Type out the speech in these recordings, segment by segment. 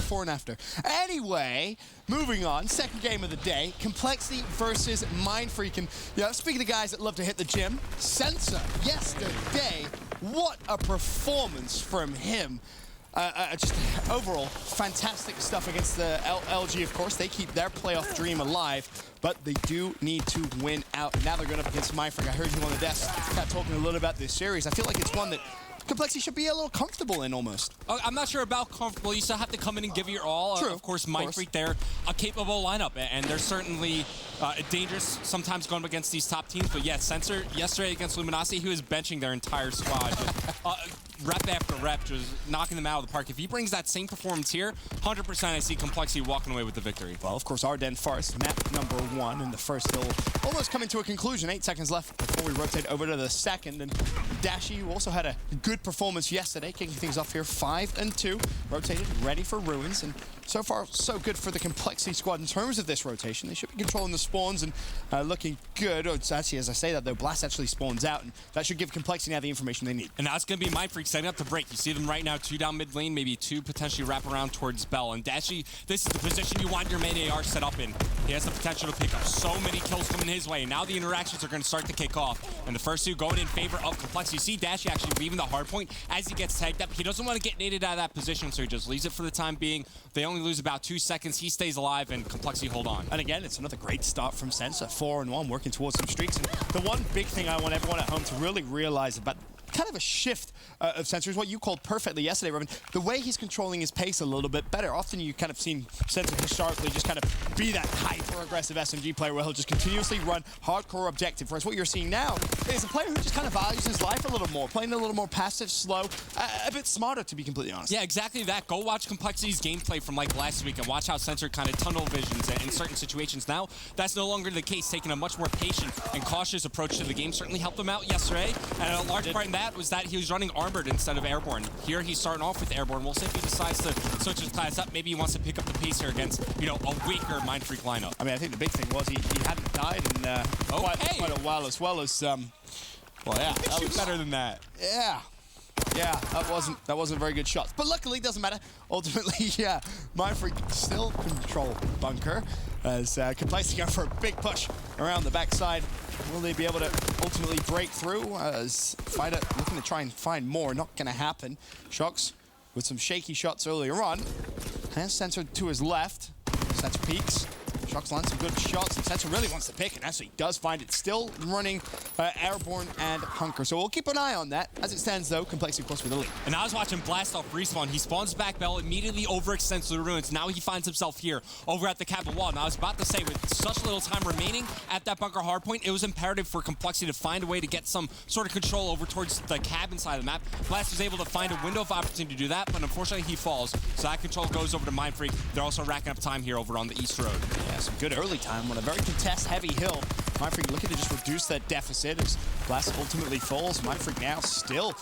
before and after. Anyway, moving on, second game of the day, Complexity versus Mindfreak. And speaking of guys that love to hit the gym, Sensor yesterday, what a performance from him. Just overall, fantastic stuff against the LG, of course. They keep their playoff dream alive, but they do need to win out. Now they're going up against Mindfreak. I heard you on the desk talking a little about this series. I feel like it's one that Complexity should be a little comfortable in, almost. I'm not sure about comfortable. You still have to come in and give it your all. True. Of course, Mindfreak, they're a capable lineup, and they're certainly dangerous sometimes going up against these top teams. But yeah, Sensor, yesterday against Luminosity, he was benching their entire squad. Rep after rep, just knocking them out of the park. If he brings that same performance here, 100% I see Complexity walking away with the victory. Well, of course, Ardennes Forest, map number 1, and the first hill almost coming to a conclusion. 8 seconds left before we rotate over to the second. And Dashy, who also had a good performance yesterday, kicking things off here 5-2, rotated, ready for Ruins. And so far, so good for the Complexity squad in terms of this rotation. They should be controlling the spawns and looking good. Oh, it's actually, as I say that, though, Blast actually spawns out, and that should give Complexity now the information they need. And now it's going to be Mindfreak setting up the break. You see them right now, 2 down mid lane, maybe 2 potentially wrap around towards Bell. And Dashy, this is the position you want your main AR set up in. He has the potential to pick up so many kills coming his way. And now the interactions are going to start to kick off. And the first 2 going in favor of Complexity. You see Dashy actually leaving the hard point as he gets tagged up. He doesn't want to get naded out of that position, so he just leaves it for the time being. They only lose about 2 seconds. He stays alive, and Complexity hold on. And again, it's another great start from Sensor. 4-1, working towards some streaks. And the one big thing I want everyone at home to really realize about kind of a shift of Sensor is what you called perfectly yesterday, Robin. The way he's controlling his pace a little bit better. Often you kind of seen Sensor historically just kind of be that hyper-aggressive SMG player where he'll just continuously run hardcore objective. Whereas what you're seeing now is a player who just kind of values his life a little more, playing a little more passive, slow, a bit smarter, to be completely honest. Yeah, exactly that. Go watch Complexity's gameplay from like last week and watch how Sensor kind of tunnel visions in certain situations. Now, that's no longer the case. Taking a much more patient and cautious approach to the game certainly helped him out yesterday. And a large part in that was that he was running armored instead of airborne. Here he's starting off with airborne. We'll see if he decides to switch his class up. Maybe he wants to pick up the pace here against, a weaker Mindfreak lineup. I mean, I think the big thing was he hadn't died in quite a while, as well as well, yeah, that was better than that. Yeah, that wasn't a very good shot. But luckily, it doesn't matter. Ultimately, yeah, Mindfreak still control bunker as Complexity going for a big push around the backside. Will they be able to ultimately break through? As Fighter looking to try and find more, not going to happen. Shocks with some shaky shots earlier on. Has Sensor to his left. Sensor peeks. Shocks lands some good shots, and Sensor really wants to pick, and actually does find it. Still running Airborne and Hunker. So we'll keep an eye on that. As it stands, though, Complexity, of course, with the lead. And I was watching Blast off respawn. He spawns back Bell, immediately overextends to the Ruins. Now he finds himself here, over at the Capital Wall. And I was about to say, with such little time remaining at that bunker hardpoint, it was imperative for Complexity to find a way to get some sort of control over towards the cabin side of the map. Blast was able to find a window of opportunity to do that, but unfortunately he falls. So that control goes over to Mindfreak. They're also racking up time here over on the East Road. Yeah, some good early time on a very contest-heavy hill. Mindfreak looking to just reduce that deficit as Blast ultimately falls. Mindfreak now still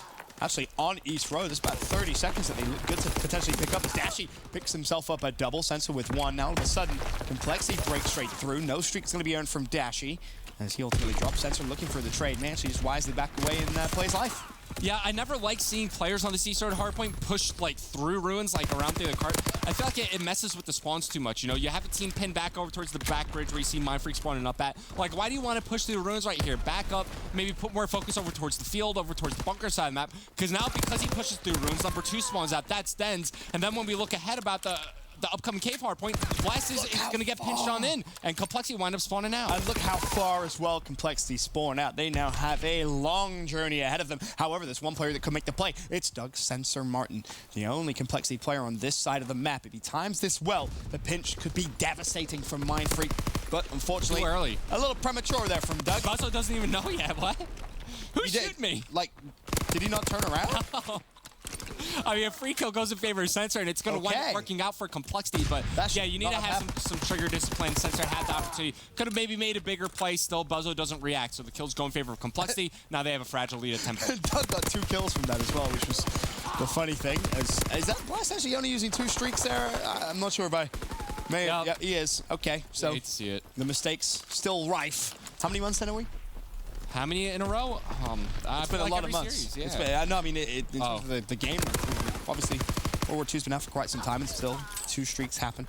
actually on East Road. There's about 30 seconds that they look good to potentially pick up as Dashy picks himself up a double. Sensor with 1. Now all of a sudden, Complexity breaks straight through. No streak's going to be earned from Dashy as he ultimately drops. Sensor looking for the trade. Man, she just wisely back away and plays life. Yeah, I never like seeing players on the East Road hardpoint push through Ruins, around through the cart. I feel like it messes with the spawns too much. You have a team pinned back over towards the back bridge where you see Mindfreak spawning up at. Why do you want to push through the Ruins right here? Back up, maybe put more focus over towards the field, over towards the bunker side of the map. Because he pushes through Ruins, number 2 spawns out. That's Dens. And then when we look ahead about the upcoming cave hardpoint, Blast is going to get pinched on in, and Complexity wind up spawning out. And look how far as well Complexity spawn out. They now have a long journey ahead of them. However, there's one player that could make the play. It's Doug Sensor Martin, the only Complexity player on this side of the map. If he times this well, the pinch could be devastating from Mindfreak. But unfortunately, too early. A little premature there from Doug. Buzzo doesn't even know yet. What? Who shoot me? Did he not turn around? No. I mean, a free kill goes in favor of Sensor, and it's going to wind up working out for Complexity. But yeah, you need to have some trigger discipline. Sensor had the opportunity. Could have maybe made a bigger play. Still, Buzzo doesn't react, so the kills go in favor of Complexity. Now they have a fragile lead at 10 points. Doug got 2 kills from that as well, which was the funny thing. Is that Blast actually only using 2 streaks there? I'm not sure if I may. Yep. Yeah, he is. Okay, so I hate to see it. The mistakes still rife. How many months in a week? How many in a row? It's been a lot of months. Series, yeah. No, I mean, the game, obviously, World War II's been out for quite some time, and still 2 streaks happen.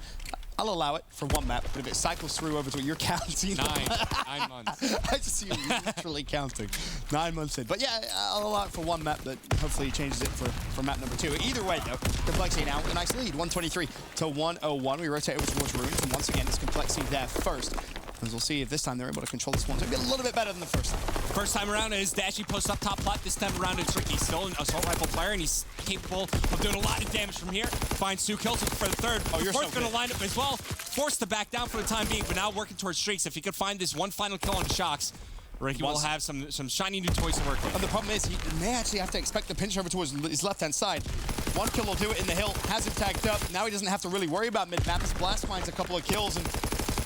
I'll allow it for 1 map, but if it cycles through over to you're counting. 9 months. I just see you literally counting. 9 months in. But yeah, I'll allow it for 1 map, but hopefully he changes it for map number 2. Either way, though, Complexity now with a nice lead, 123 to 101. We rotate over towards Ruins, and once again, it's Complexity there first. As we'll see if this time they're able to control the spawns. Maybe a little bit better than the first time. First time around is Dashy posts up top plot. This time around it's Ricky, still an assault rifle player, and he's capable of doing a lot of damage from here. Finds 2 kills for the third. Oh, you're Fourth so going to line up as well. Forced to back down for the time being, but now working towards streaks. If he could find this 1 final kill on the Shocks, Ricky will have some shiny new toys to work with. And the problem is he may actually have to expect the pinch over towards his left-hand side. 1 kill will do it in the hill. Has him tagged up. Now he doesn't have to really worry about mid-map. His Blast finds a couple of kills, and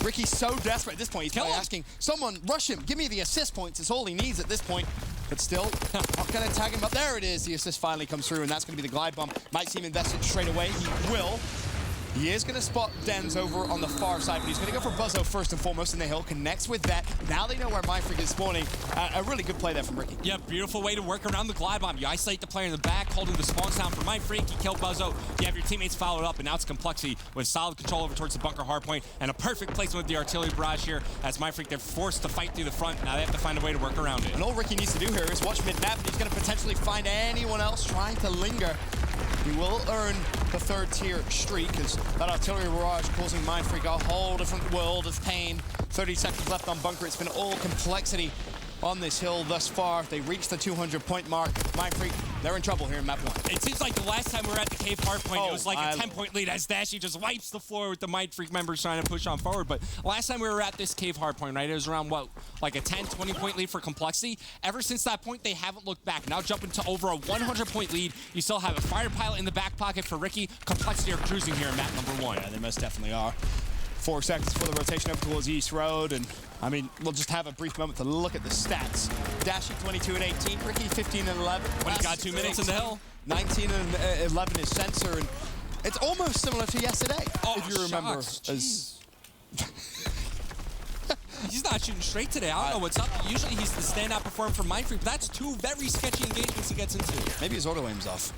Ricky's so desperate at this point. He's probably asking, someone rush him. Give me the assist points. It's all he needs at this point. But still, not going to tag him up. There it is. The assist finally comes through, and that's going to be the glide bump. Might seem invested straight away. He will. He is going to spot Dens over on the far side, but he's going to go for Buzzo first and foremost in the hill. Connects with that. Now they know where Mindfreak is spawning. A really good play there from Ricky. Yeah, beautiful way to work around the glide bomb. You isolate the player in the back, holding the spawn down for Mindfreak. You kill Buzzo. You have your teammates followed up, and now it's Complexity with solid control over towards the bunker hardpoint and a perfect placement with the artillery barrage here as Mindfreak, they're forced to fight through the front. Now they have to find a way to work around it. And all Ricky needs to do here is watch mid-map, and he's going to potentially find anyone else trying to linger. He will earn the 3rd tier streak as that artillery barrage causing Mindfreak a whole different world of pain. 30 seconds left on bunker. It's been all Complexity on this hill thus far. They reached the 200-point mark. Mindfreak, they're in trouble here in map 1. It seems like the last time we were at the cave hardpoint, it was like a 10-point lead as Dashy just wipes the floor with the Mindfreak members trying to push on forward. But last time we were at this cave hardpoint, right, it was around, what, like a 10, 20-point lead for Complexity. Ever since that point, they haven't looked back. Now jumping to over a 100-point lead. You still have a fire pilot in the back pocket for Ricky. Complexity are cruising here in map number 1. Yeah, they most definitely are. 4 seconds for the rotation over towards East Road, and I mean, we'll just have a brief moment to look at the stats. Dashy 22 and 18, Ricky 15 and 11. When he got 2 minutes in the hill. 19 and 11 is Sensor, and it's almost similar to yesterday, if you remember. He's not shooting straight today. I don't know what's up. Usually he's the standout performer for Mindfreak, but that's 2 very sketchy engagements he gets into. Maybe his auto aim's off.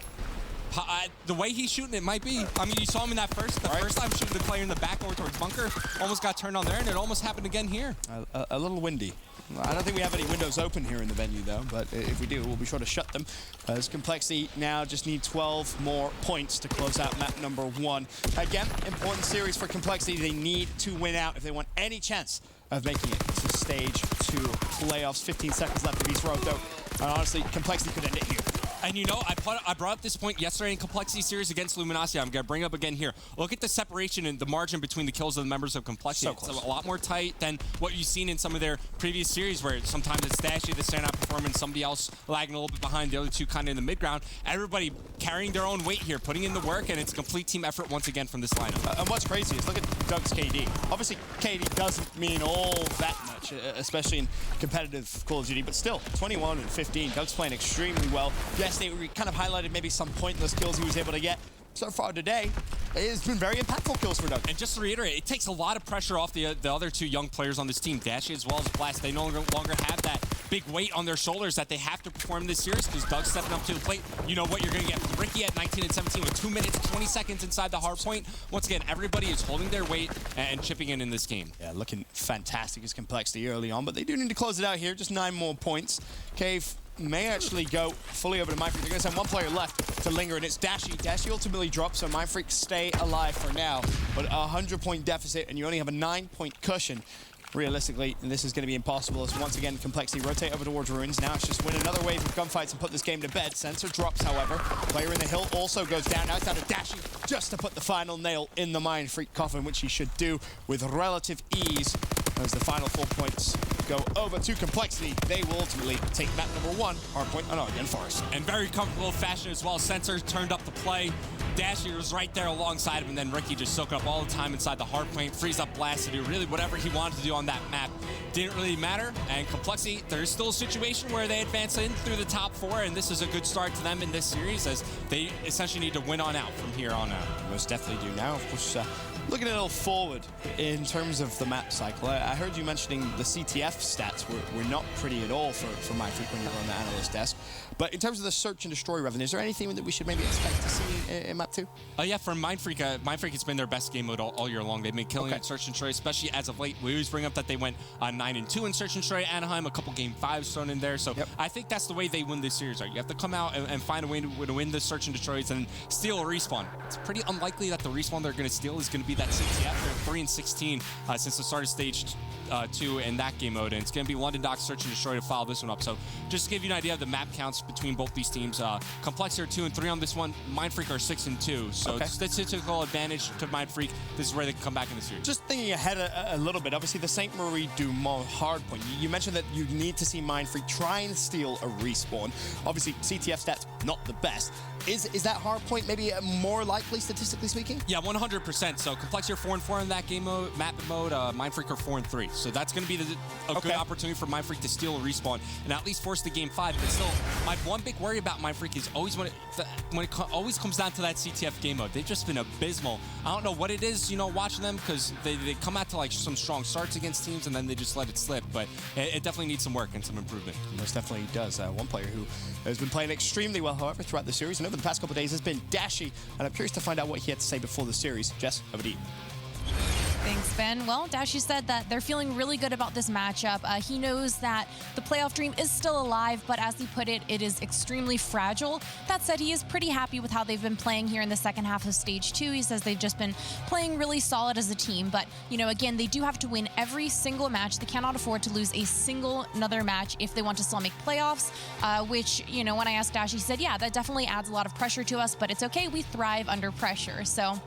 The way he's shooting it might be. I mean, you saw him in that first time shooting the player in the back over towards bunker. Almost got turned on there, and it almost happened again here. A little windy. I don't think we have any windows open here in the venue, though, but if we do, we'll be sure to shut them. As Complexity now just need 12 more points to close out map number 1. Again, important series for Complexity. They need to win out if they want any chance of making it to stage 2 playoffs. 15 seconds left of East Road, though. And honestly, Complexity could end it here. And you know, I brought up this point yesterday in Complexity series against Luminosity. I'm going to bring it up again here. Look at the separation and the margin between the kills of the members of Complexity. So it's a lot more tight than what you've seen in some of their previous series where sometimes it's Dashy, the standout performer, and somebody else lagging a little bit behind, the other 2 kind of in the mid-ground. Everybody carrying their own weight here, putting in the work, and it's a complete team effort once again from this lineup. And what's crazy is look at Doug's KD. Obviously, KD doesn't mean all that much, especially in competitive Call of Duty, but still, 21 and 15. Doug's playing extremely well. Yesterday, we kind of highlighted maybe some pointless kills he was able to get. So far today, it's been very impactful kills for Doug. And just to reiterate, it takes a lot of pressure off the other 2 young players on this team, Dashy as well as Blast. They no longer have that big weight on their shoulders that they have to perform this series because Doug's stepping up to the plate. You know what you're going to get from Ricky at 19 and 17 with 2 minutes, 20 seconds inside the hard point. Once again, everybody is holding their weight and chipping in this game. Yeah, looking fantastic as Complexity early on, but they do need to close it out here. Just 9 more points. Cave may actually go fully over to Mindfreak. They're going to send 1 player left to linger, and it's Dashy. Dashy ultimately drops, so Mindfreak stay alive for now. But a 100-point deficit, and you only have a 9-point cushion. Realistically, and this is going to be impossible as once again Complexity rotate over towards Ruins. Now it's just win another wave of gunfights and put this game to bed. Sensor drops, however. Player in the hill also goes down. Now it's down to Dashy just to put the final nail in the Mindfreak coffin, which he should do with relative ease. As the final 4 points go over to Complexity, they will ultimately take map number 1, Hardpoint, and again Forest. And very comfortable fashion as well. Sensor turned up the play. Dashy was right there alongside him, and then Ricky just soaked up all the time inside the hardpoint, frees up Blast to do really whatever he wanted to do on that map. Didn't really matter, and Complexity, there's still a situation where they advance in through the top 4, and this is a good start to them in this series as they essentially need to win on out from here on out. Most definitely do now. Of course, looking a little forward in terms of the map cycle, I heard you mentioning the CTF stats were not pretty at all for Mindfreak when you were on the analyst desk. But in terms of the search and destroy revenue, is there anything that we should maybe expect to see in map 2? Yeah, for Mindfreak, Mindfreak has been their best game mode all year long. They've been killing it in Search and Destroy, especially as of late. We always bring up that they went 9-2 in Search and Destroy. Anaheim, a couple game 5s thrown in there. So I think that's the way they win this series. Right? You have to come out and find a way to win the Search and Destroys and steal a respawn. It's pretty unlikely that the respawn they're going to steal is going to be that CTF. They're 3-16 since the start of stage 2 in that game mode, and it's going to be London Docks Search and Destroy to follow this one up. So just to give you an idea of the map counts between both these teams, Complexity are 2-3 on this one. Mindfreak are 6-2. So statistical advantage to Mindfreak. This is where they can come back in the series. Just thinking ahead a little bit, obviously the St. Marie Dumont hardpoint. You mentioned that you need to see Mindfreak try and steal a respawn. Obviously CTF stats not the best. Is that hardpoint maybe more likely statistically speaking? Yeah, 100%. So Complexity are 4-4 in that game mode, map mode. Mindfreak are 4-3. So that's going to be a good opportunity for Mindfreak to steal a respawn and at least force the game 5. But still, my one big worry about Mindfreak is always when it always comes down to that CTF game mode. They've just been abysmal. I don't know what it is, you know, watching them, because they come out to like some strong starts against teams and then they just let it slip. But it definitely needs some work and some improvement. Most definitely does. One player who has been playing extremely well, however, throughout the series and over the past couple of days has been Dashy, and I'm curious to find out what he had to say before the series. Jess, over to you. Thanks, Ben. Well, Dashy said that they're feeling really good about this matchup. He knows that the playoff dream is still alive, but as he put it, it is extremely fragile. That said, he is pretty happy with how they've been playing here in the second half of Stage 2. He says they've just been playing really solid as a team, but, you know, again, they do have to win every single match. They cannot afford to lose a single another match if they want to still make playoffs, which, you know, when I asked Dashy, he said, yeah, that definitely adds a lot of pressure to us, but it's okay. We thrive under pressure. So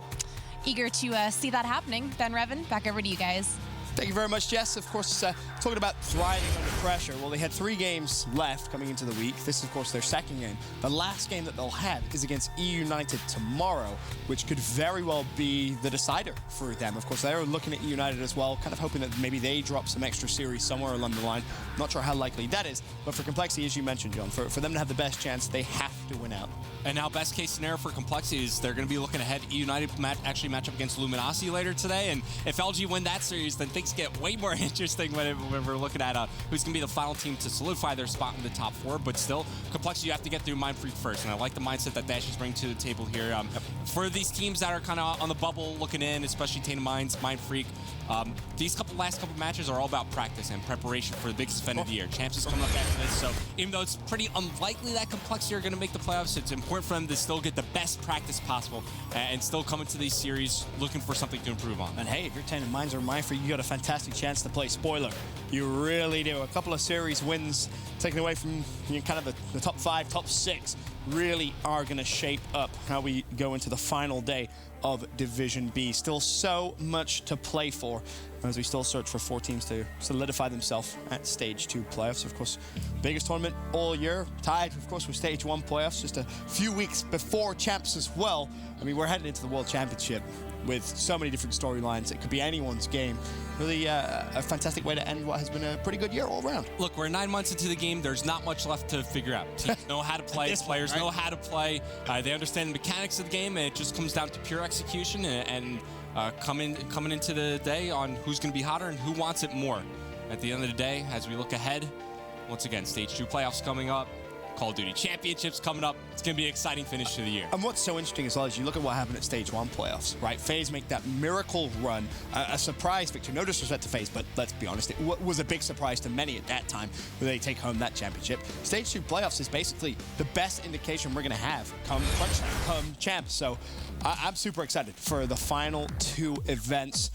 eager to see that happening. Ben, Revan, back over to you guys. Thank you very much, Jess. Of course, talking about thriving under pressure. Well, they had 3 games left coming into the week. This is, of course, their second game. The last game that they'll have is against E United tomorrow, which could very well be the decider for them. Of course, they're looking at E United as well, kind of hoping that maybe they drop some extra series somewhere along the line. Not sure how likely that is, but for Complexity, as you mentioned, John, for them to have the best chance, they have to win out. And now, best case scenario for Complexity is they're going to be looking ahead. E United actually match up against Luminosity later today, and if LG win that series, then things get way more interesting when we're looking at who's going to be the final team to solidify their spot in the top 4. But still, Complexity, you have to get through Mindfreak first, and I like the mindset that Dashy's bringing to the table here. For these teams that are kind of on the bubble looking in, especially Tainted Minds, Mindfreak, these last couple matches are all about practice and preparation for the biggest event of the year. Champs is coming up after this, so even though it's pretty unlikely that Complexity are going to make the playoffs, it's important for them to still get the best practice possible and still come into these series looking for something to improve on. And hey, if you're Tainted Minds or Mindfreak, you got a fantastic chance to play spoiler. You really do. A couple of series wins taken away from kind of the top 5, top 6 really are going to shape up how we go into the final day of Division B. Still so much to play for as we still search for 4 teams to solidify themselves at Stage 2 playoffs. Of course, biggest tournament all year, tied, of course, with Stage 1 playoffs just a few weeks before Champs as well. I mean, we're heading into the World Championship with so many different storylines. It could be anyone's game. Really a fantastic way to end what has been a pretty good year all around. Look, we're 9 months into the game. There's not much left to figure out. Teams know how to play. Players know how to play. They understand the mechanics of the game, and it just comes down to pure execution and coming into the day on who's going to be hotter and who wants it more. At the end of the day, as we look ahead, once again, Stage 2 playoffs coming up. Call of Duty Championships coming up. It's going to be an exciting finish to the year. And what's so interesting as well is you look at what happened at Stage 1 playoffs, right? FaZe make that miracle run, a surprise victory. No disrespect to FaZe, but let's be honest, it was a big surprise to many at that time where they take home that championship. Stage 2 playoffs is basically the best indication we're going to have come crunch time, come champs. So I'm super excited for the final 2 events.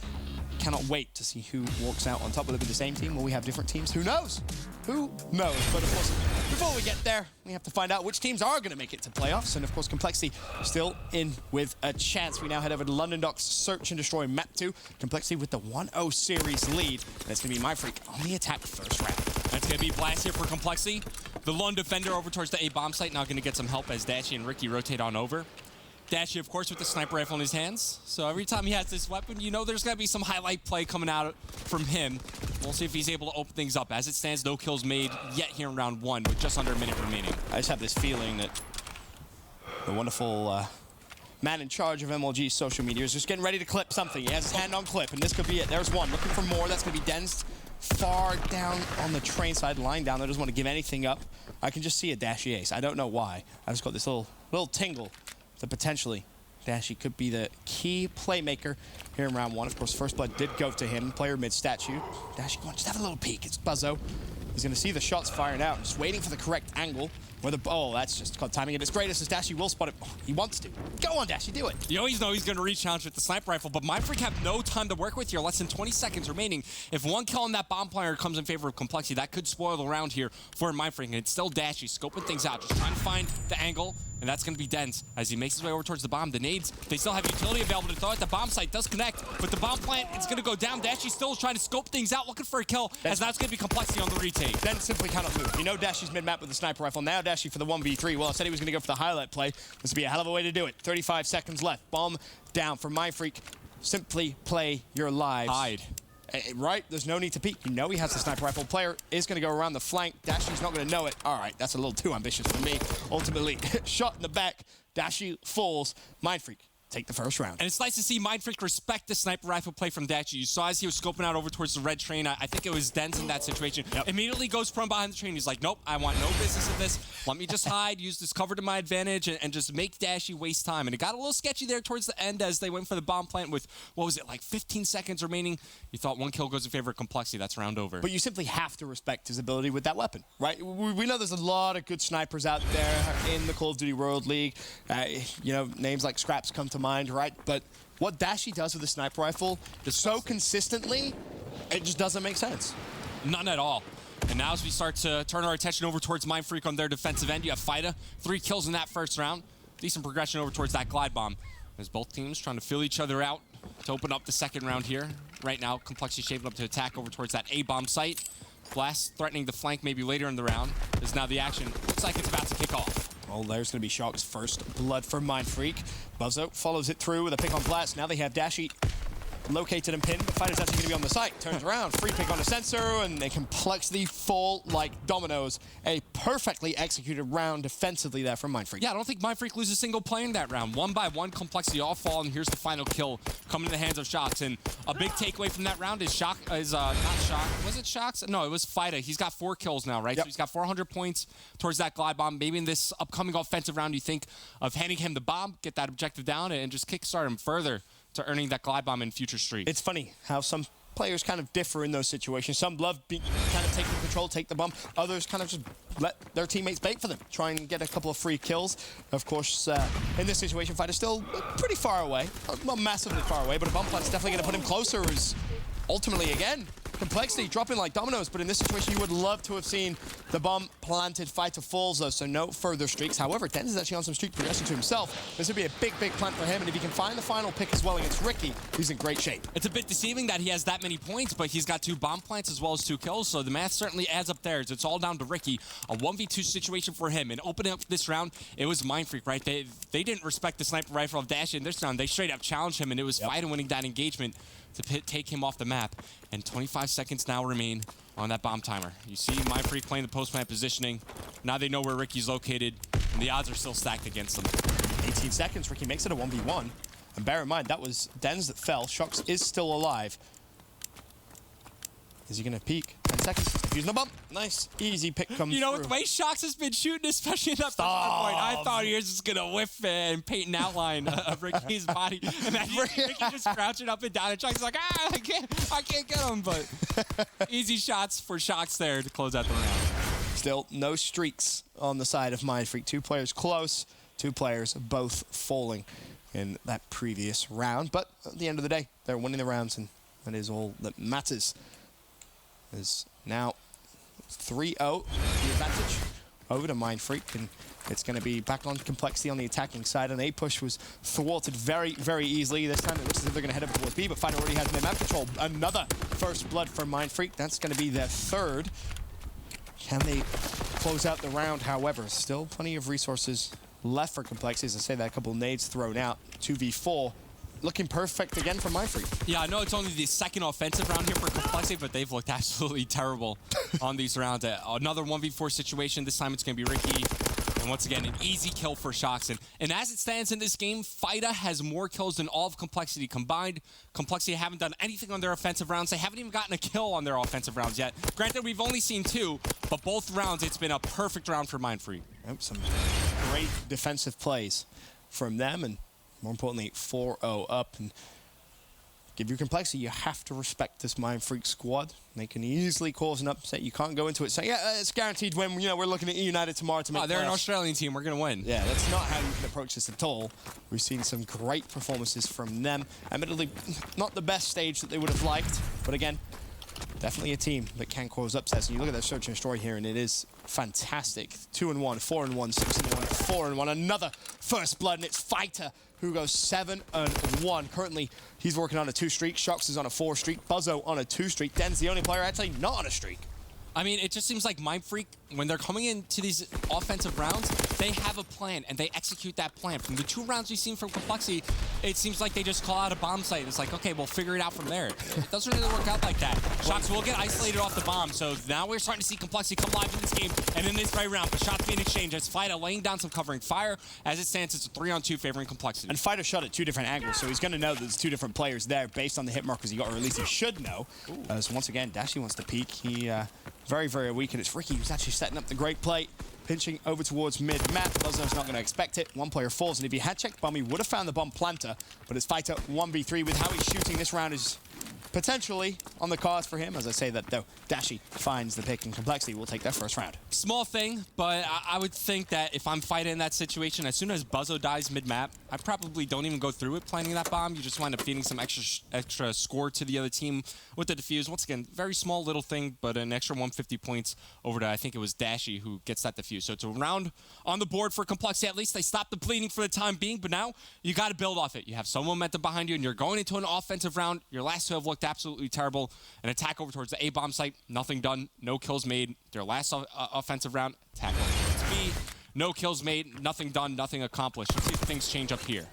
Cannot wait to see who walks out on top. Will it be the same team? Will we have different teams? Who knows? Who knows? But of course, before we get there, we have to find out which teams are going to make it to playoffs. And of course, Complexity still in with a chance. We now head over to London Docks Search and Destroy Map 2. Complexity with the 1-0 series lead. That's going to be Mindfreak on the attack first round. That's going to be blast here for Complexity. The lone defender over towards the A bomb site now going to get some help as Dashy and Ricky rotate on over. Dashy, of course, with the sniper rifle in his hands. So every time he has this weapon, you know there's going to be some highlight play coming out from him. We'll see if he's able to open things up. As it stands, no kills made yet here in round 1 with just under a minute remaining. I just have this feeling that the wonderful man in charge of MLG's social media is just getting ready to clip something. He has his hand on clip, and this could be it. There's one. Looking for more. That's going to be Denz far down on the train side, lying down there. Doesn't want to give anything up. I can just see a Dashy ace. I don't know why. I just got this little tingle that potentially Dashy could be the key playmaker here in round one. Of course, first blood did go to him, player mid-statue. Dashy, come on, just have a little peek. It's Buzzo. He's going to see the shots firing out, just waiting for the correct angle. Oh, that's just called timing at its greatest as Dashy will spot it. Oh, he wants to. Go on, Dashy, do it. You always know he's going to re-challenge with the sniper rifle, but Mindfreak have no time to work with here. Less than 20 seconds remaining. If one kill on that bomb player comes in favor of Complexity, that could spoil the round here for Mindfreak. And it's still Dashy scoping things out, just trying to find the angle. And that's going to be Denz as he makes his way over towards the bomb. The nades, they still have utility available to throw it. The bomb site does connect, but the bomb plant is going to go down. Dashy still trying to scope things out, looking for a kill, as that's going to be Complexity on the retake. Then simply cannot move. You know Dashy's mid-map with the sniper rifle. Now Dashy for the 1v3. Well, I said he was going to go for the highlight play. This would be a hell of a way to do it. 35 seconds left. Bomb down for Mindfreak. Simply play your lives. Hide. Right? There's no need to peek. You know he has the sniper rifle. Player is going to go around the flank. Dashy's not going to know it. All right, that's a little too ambitious for me. Ultimately, shot in the back. Dashy falls. Mindfreak take the first round. And it's nice to see Mindfreak respect the sniper rifle play from Dashy. You saw as he was scoping out over towards the red train. I think it was Denz in that situation. Yep. Immediately goes prone behind the train. He's like, nope, I want no business in this. Let me just hide, use this cover to my advantage, and just make Dashy waste time. And it got a little sketchy there towards the end as they went for the bomb plant with, what was it, like 15 seconds remaining. You thought one kill goes in favor of Complexity. That's round over. But you simply have to respect his ability with that weapon, right? We know there's a lot of good snipers out there in the Call of Duty World League. You know, names like Scraps come to mind, right? But what Dashy does with the sniper rifle so consistently, it just doesn't make sense. None at all. And now as we start to turn our attention over towards Mindfreak on their defensive end, you have Fida, 3 kills in that first round. Decent progression over towards that glide bomb. As both teams trying to fill each other out to open up the second round here. Right now, Complexity shaping up to attack over towards that A-bomb site. Blast threatening the flank maybe later in the round. As now the action looks like it's about to kick off. Well, there's going to be Shock's first blood for Mindfreak. Buzzo follows it through with a pick on Blast. Now they have Dashy located and pinned, but Fighter's actually going to be on the site. Turns around, free pick on the sensor, and they Complexity fall like dominoes. A perfectly executed round defensively there from Mindfreak. Yeah, I don't think Mindfreak loses a single play in that round. One by one, Complexity all fall, and here's the final kill coming in the hands of Shocks. And a big takeaway from that round is not Shock. Was it Shocks? No, it was Fida. He's got 4 kills now, right? Yep. So he's got 400 points towards that glide bomb. Maybe in this upcoming offensive round, you think of handing him the bomb, get that objective down, and just kickstart him further to earning that glide bomb in future streaks. It's funny how some players kind of differ in those situations. Some love kind of taking control, take the bomb. Others kind of just let their teammates bait for them, try and get a couple of free kills. Of course, in this situation, Fighter's still pretty far away. Not massively far away, but a bomb plant's definitely going to put him closer as ultimately, again, Complexity dropping like dominoes, but in this situation, you would love to have seen the bomb planted. Fighter falls, though, so no further streaks. However, Denz is actually on some streak progression to himself. This would be a big, big plant for him, and if he can find the final pick as well against Ricky, he's in great shape. It's a bit deceiving that he has that many points, but he's got 2 bomb plants as well as 2 kills, so the math certainly adds up there. It's all down to Ricky. A 1v2 situation for him, and opening up this round, it was Mindfreak, right? They didn't respect the sniper rifle of Dash in this round. They straight up challenged him, and it was Fighter winning that engagement to take him off the map. And 25 seconds now remain on that bomb timer. You see Mindfreak playing the post-plant positioning. Now they know where Ricky's located, and the odds are still stacked against them. 18 seconds, Ricky makes it a 1v1. And bear in mind, that was Denz that fell. Shocks is still alive. Is he going to peek? 10 seconds. Using the bump. Nice. Easy pick comes You know, through. with the way Shocks has been shooting, especially in that point, I thought he was just going to whiff and paint an outline of Ricky's body. And then Ricky just crouching up and down, and Shocks is like, I can't get him. But easy shots for Shocks there to close out the round. Still no streaks on the side of Mindfreak. 2 players close, 2 players both falling in that previous round. But at the end of the day, they're winning the rounds, and that is all that matters. Is now 3-0, the advantage over to Mindfreak, and it's going to be back on Complexity on the attacking side. An A push was thwarted very, very easily. This time it looks as if they're going to head up towards B, but Fighter already has map control. Another first blood for Mindfreak. That's going to be their 3rd. Can they close out the round? However, still plenty of resources left for Complexity. As I say, that a couple of nades thrown out. 2v4. Looking perfect again for Mindfreak. Yeah, I know it's only the 2nd offensive round here for Complexity, but they've looked absolutely terrible on these rounds. Another 1v4 situation. This time it's going to be Ricky. And once again, an easy kill for Shocks. And as it stands in this game, Fida has more kills than all of Complexity combined. Complexity haven't done anything on their offensive rounds. They haven't even gotten a kill on their offensive rounds yet. Granted, we've only seen 2, but both rounds, it's been a perfect round for Mindfreak. Some great defensive plays from them, and more importantly, 4-0 up. And give you complexity, you have to respect this Mindfreak squad. They can easily cause an upset. You can't go into it saying, yeah, it's guaranteed win. You know, we're looking at United tomorrow to make They're playoffs. an Australian team. We're going to win. Yeah, that's not how you can approach this at all. We've seen some great performances from them. Admittedly, not the best stage that they would have liked, but again, definitely a team that can cause upsets. And you look at their search and destroy here, and it is fantastic. 2-1, 4-1, 6-1, 4-1. Another first blood, and it's Fighter who goes 7-1. Currently, he's working on a 2 streak. Shox is on a 4 streak. Buzzo on a 2 streak. Den's the only player actually not on a streak. I mean, it just seems like Mindfreak, when they're coming into these offensive rounds, they have a plan, and they execute that plan. From the 2 rounds we've seen from Complexity, it seems like they just call out a bomb site. It's like, okay, we'll figure it out from there. It doesn't really work out like that. Shots will get isolated off the bomb, so now we're starting to see Complexity come live in this game, and in this very round, but shots being exchanged as Fighter laying down some covering fire. As it stands, it's a 3-on-2 favoring Complexity. And Fighter shot at 2 different angles, so he's going to know that there's 2 different players there based on the hit markers he got, or at least he should know. So once again, Dashi wants to peek. He very, very weak, and it's Ricky who's actually setting up the great plate, pinching over towards mid-map. Buzzo's not going to expect it. 1 player falls, and if he had checked bomb, he would have found the bomb planter, but it's Fighter 1v3 with how he's shooting this round is potentially on the cards for him. As I say that, though, Dashi finds the pick, and Complexity will take their first round. Small thing, but I would think that if I'm fighting in that situation, as soon as Buzzo dies mid-map, I probably don't even go through it planting that bomb. You just wind up feeding some extra score to the other team with the defuse. Once again, very small little thing, but an extra 150 points over to, I think it was Dashi who gets that defuse. So it's a round on the board for Complexity. At least they stopped the bleeding for the time being, but now you got to build off it. You have some momentum behind you, and you're going into an offensive round. Your last 2 have looked absolutely terrible. An attack over towards the A-bomb site, nothing done, no kills made. Their last offensive round, attack over towards B, no kills made, nothing done, nothing accomplished. Let's see if things change up here.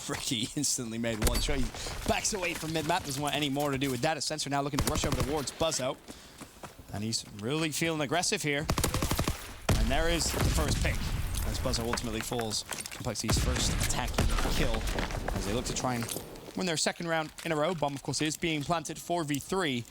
Ricky instantly made 1 shot. He backs away from mid-map, doesn't want any more to do with that. A Sensor now looking to rush over towards Buzzo. And he's really feeling aggressive here. And there is the first pick, as Buzzo ultimately falls. Complexity's first attacking kill, as they look to try and win their 2nd round in a row. Bomb, of course, is being planted. 4v3.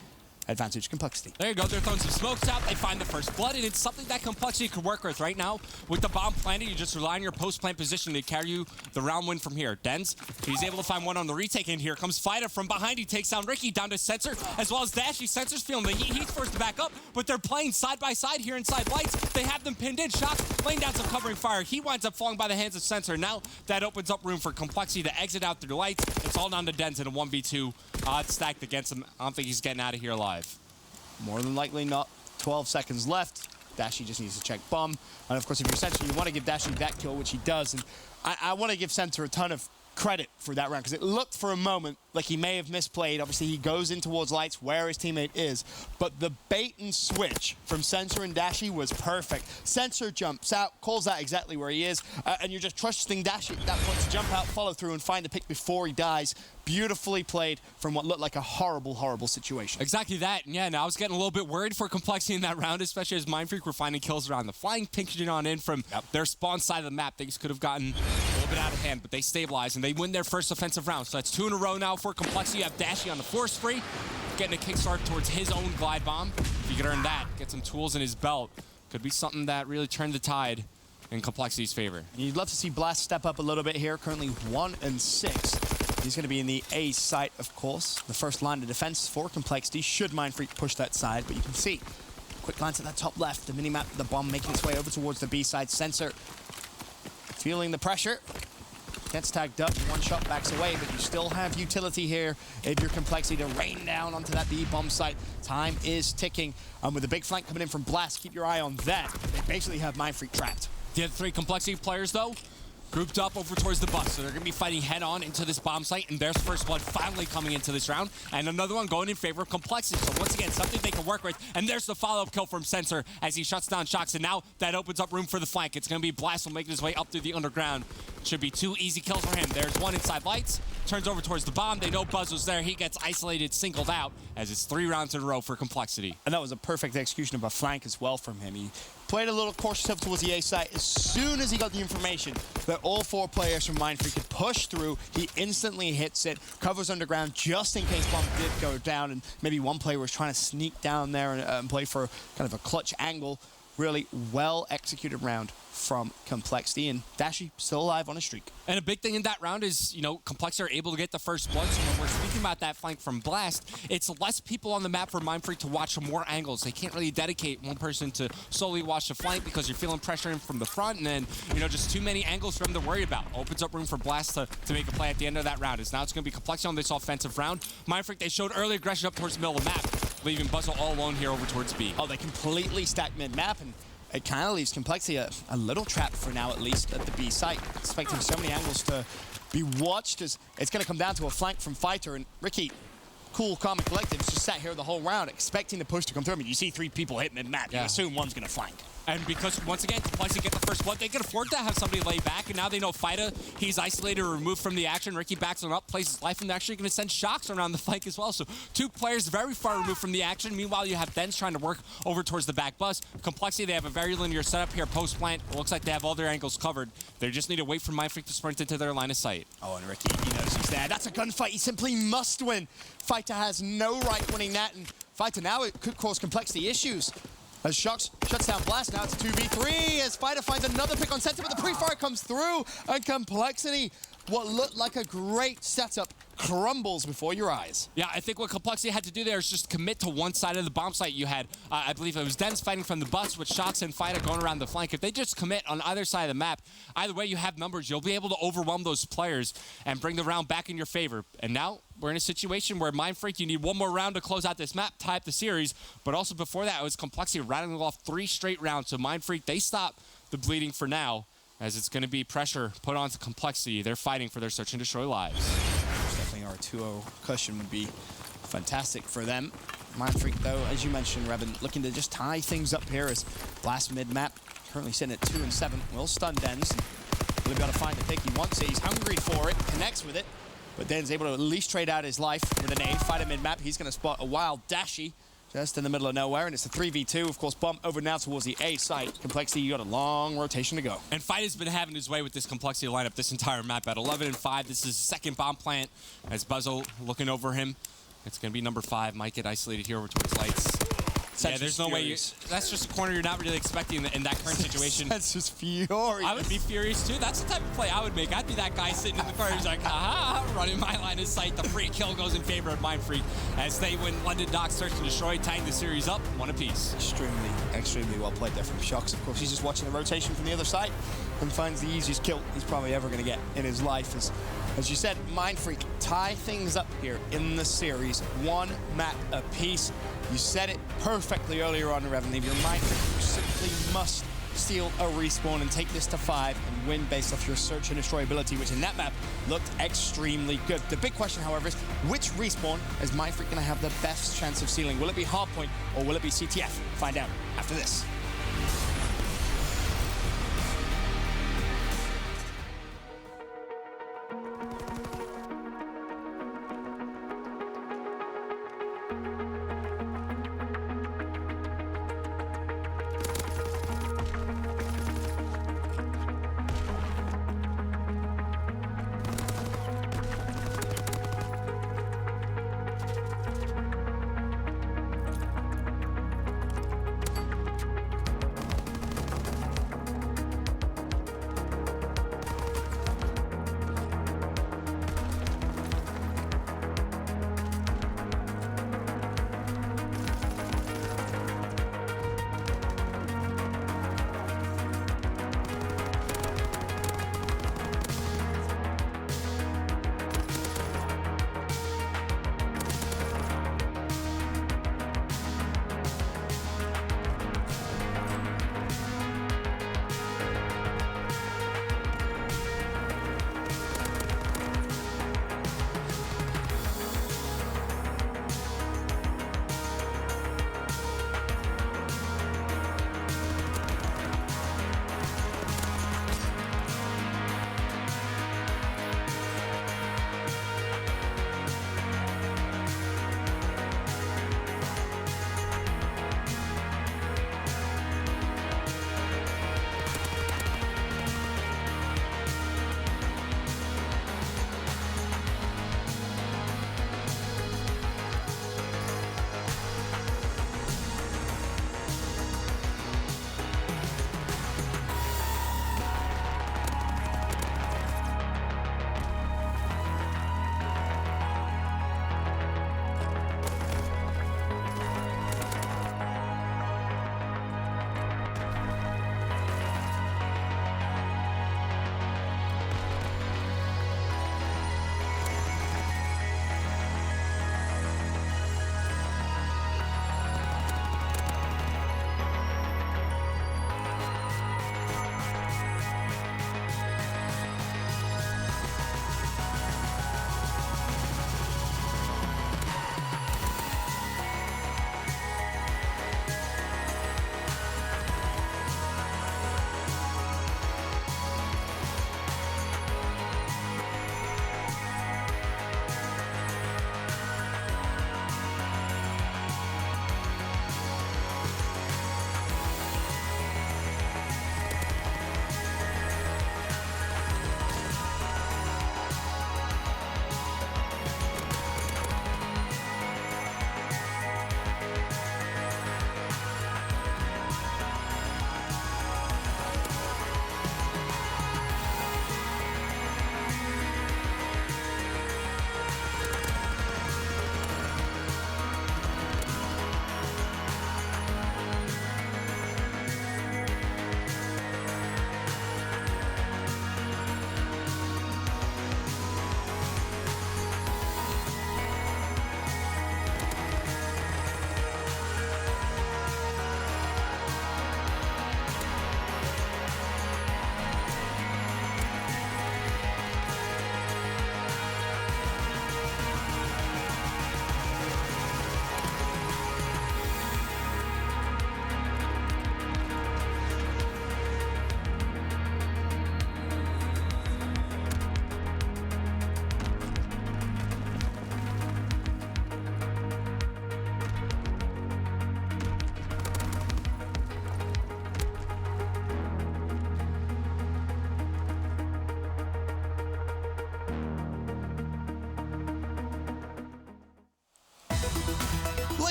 Advantage Complexity. There you go. They're throwing some smokes out. They find the first blood, and it's something that Complexity could work with right now. With the bomb planted, you just rely on your post-plant position to carry you the round win from here. Dens, he's able to find one on the retake, and here comes Fighter from behind. He takes down Ricky, down to Sensor, as well as Dashi. Sensor's feeling the heat. He's forced to back up, but they're playing side by side here inside lights. They have them pinned in. Shox laying down some covering fire. He winds up falling by the hands of Sensor. Now that opens up room for Complexity to exit out through the lights. It's all down to Dens in a 1v2. Odds stacked against him. I don't think he's getting out of here alive. More than likely not. 12 seconds left. Dashi just needs to check bomb. And of course, if you're Sensor, you want to give Dashi that kill, which he does. And I want to give Sensor a ton of credit for that round, because it looked for a moment like he may have misplayed. Obviously, he goes in towards lights where his teammate is, but the bait and switch from Sensor and Dashi was perfect. Sensor jumps out, calls out exactly where he is, and you're just trusting Dashi at that point to jump out, follow through, and find the pick before he dies. Beautifully played from what looked like a horrible, horrible situation. Exactly that. And yeah, now I was getting a little bit worried for Complexity in that round, especially as Mindfreak were finding kills around the flying, pinching on in from their spawn side of the map. Things could have gotten a little bit out of hand, but they stabilized and they win their first offensive round. So that's 2 in a row now for Complexity. You have Dashi on the 4 spree, getting a kickstart towards his own glide bomb. If he could earn that, get some tools in his belt, could be something that really turned the tide in Complexity's favor. You'd love to see Blast step up a little bit here. Currently 1 and 6. He's going to be in the A site, of course. The first line of defense for Complexity. Should Mindfreak push that side, but you can see. Quick glance at that top left. The minimap, the bomb making its way over towards the B side. Sensor feeling the pressure. Gets tagged up. 1 shot backs away, but you still have utility here if you're Complexity to rain down onto that B bomb site. Time is ticking. With a big flank coming in from Blast, keep your eye on that. They basically have Mindfreak trapped. The other 3 Complexity players, though, grouped up over towards the bus, so they're going to be fighting head-on into this bomb site, and there's first blood finally coming into this round, and another one going in favor of Complexity. So once again, something they can work with, and there's the follow-up kill from Sensor as he shuts down Shox, and now that opens up room for the flank. It's going to be Blast making his way up through the underground. Should be 2 easy kills for him. There's 1 inside lights, turns over towards the bomb. They know Buzz was there. He gets isolated, singled out, as it's 3 rounds in a row for Complexity. And that was a perfect execution of a flank as well from him. He played a little cautious up towards the A site. As soon as he got the information that all 4 players from Mindfreak could push through, he instantly hits it, covers underground just in case bomb did go down, and maybe one player was trying to sneak down there and play for kind of a clutch angle. really well executed round from Complexity, and Dashy still alive on a streak. And a big thing in that round is, you know, Complexity are able to get the first blood. So when we're speaking about that flank from Blast, it's less people on the map for Mindfreak to watch more angles. They can't really dedicate one person to solely watch the flank because you're feeling pressure in from the front, and then, you know, just too many angles for them to worry about. Opens up room for Blast to make a play at the end of that round. Now it's going to be Complexity on this offensive round. Mindfreak, they showed early aggression up towards the middle of the map, leaving Buzzle all alone here over towards B. Oh, they completely stacked mid-map, and it kind of leaves Complexity a little trapped for now, at least, at the B site. Expecting so many angles to be watched, as it's going to come down to a flank from Fighter, and Ricky, cool, calm, and collected, just sat here the whole round, expecting the push to come through. I mean, you see 3 people hit mid-map, you assume one's going to flank. And because, once again, Complexity get the first blood, they can afford to have somebody lay back, and now they know Fida, he's isolated or removed from the action. Ricky backs him up, plays his life, and they're actually going to send shocks around the flank as well. So 2 players very far removed from the action. Meanwhile, you have Dens trying to work over towards the back bus. Complexity, they have a very linear setup here post-plant. It looks like they have all their angles covered. They just need to wait for Mindfreak to sprint into their line of sight. Oh, and Ricky, he knows he's there. That's a gunfight he simply must win. Fighter has no right winning that, and Fighter now, it could cause Complexity issues. As Shocks shuts down Blast, now it's 2v3 as Fighter finds another pick on center, but the pre-fire comes through, and Complexity, what looked like a great setup, crumbles before your eyes. Yeah, I think what Complexity had to do there is just commit to one side of the bomb site you had. I believe it was Dens fighting from the bus with Shocks and Fighter going around the flank. If they just commit on either side of the map, either way you have numbers, you'll be able to overwhelm those players and bring the round back in your favor. And now we're in a situation where Mindfreak, you need one more round to close out this map, tie up the series. But also before that, it was Complexity rattling off 3 straight rounds. So Mindfreak, they stop the bleeding for now, as it's going to be pressure put onto Complexity. They're fighting for their search and destroy lives. Definitely our 2-0 cushion would be fantastic for them. Mindfreak, though, as you mentioned, Revin, looking to just tie things up here as Blast mid-map, currently sitting at 2 and 7, will stun Dens. Will be able to find the pick he wants it. He's hungry for it, connects with it, but Dens able to at least trade out his life with a nade. Fighter mid-map, he's going to spot a wild Dashy just in the middle of nowhere, and it's a 3v2. Of course, bump over now towards the A site. Complexity, you got a long rotation to go. And Fight has been having his way with this Complexity lineup this entire map. At 11 and 5, this is second bomb plant as Buzzle looking over him. It's going to be number 5. Might get isolated here over towards lights. Yeah, there's no way you... That's just a corner you're not really expecting in that current situation. That's just furious. I would be furious too. That's the type of play I would make. I'd be that guy sitting in the corner. He's like, aha, running my line of sight. The free kill goes in favor of Mindfreak as they win London Dock Search and Destroy, tying the series up 1 apiece. Extremely well played there from Shocks. Of course, he's just watching the rotation from the other side and finds the easiest kill he's probably ever going to get in his life. As you said, Mindfreak tie things up here in the series. 1 map apiece. You said it perfectly earlier on, Revan. If you're Mindfreak, you simply must steal a respawn and take this to 5 and win based off your search and destroy ability, which in that map looked extremely good. The big question, however, is which respawn is Mindfreak going to have the best chance of sealing? Will it be Hardpoint or will it be CTF? Find out after this.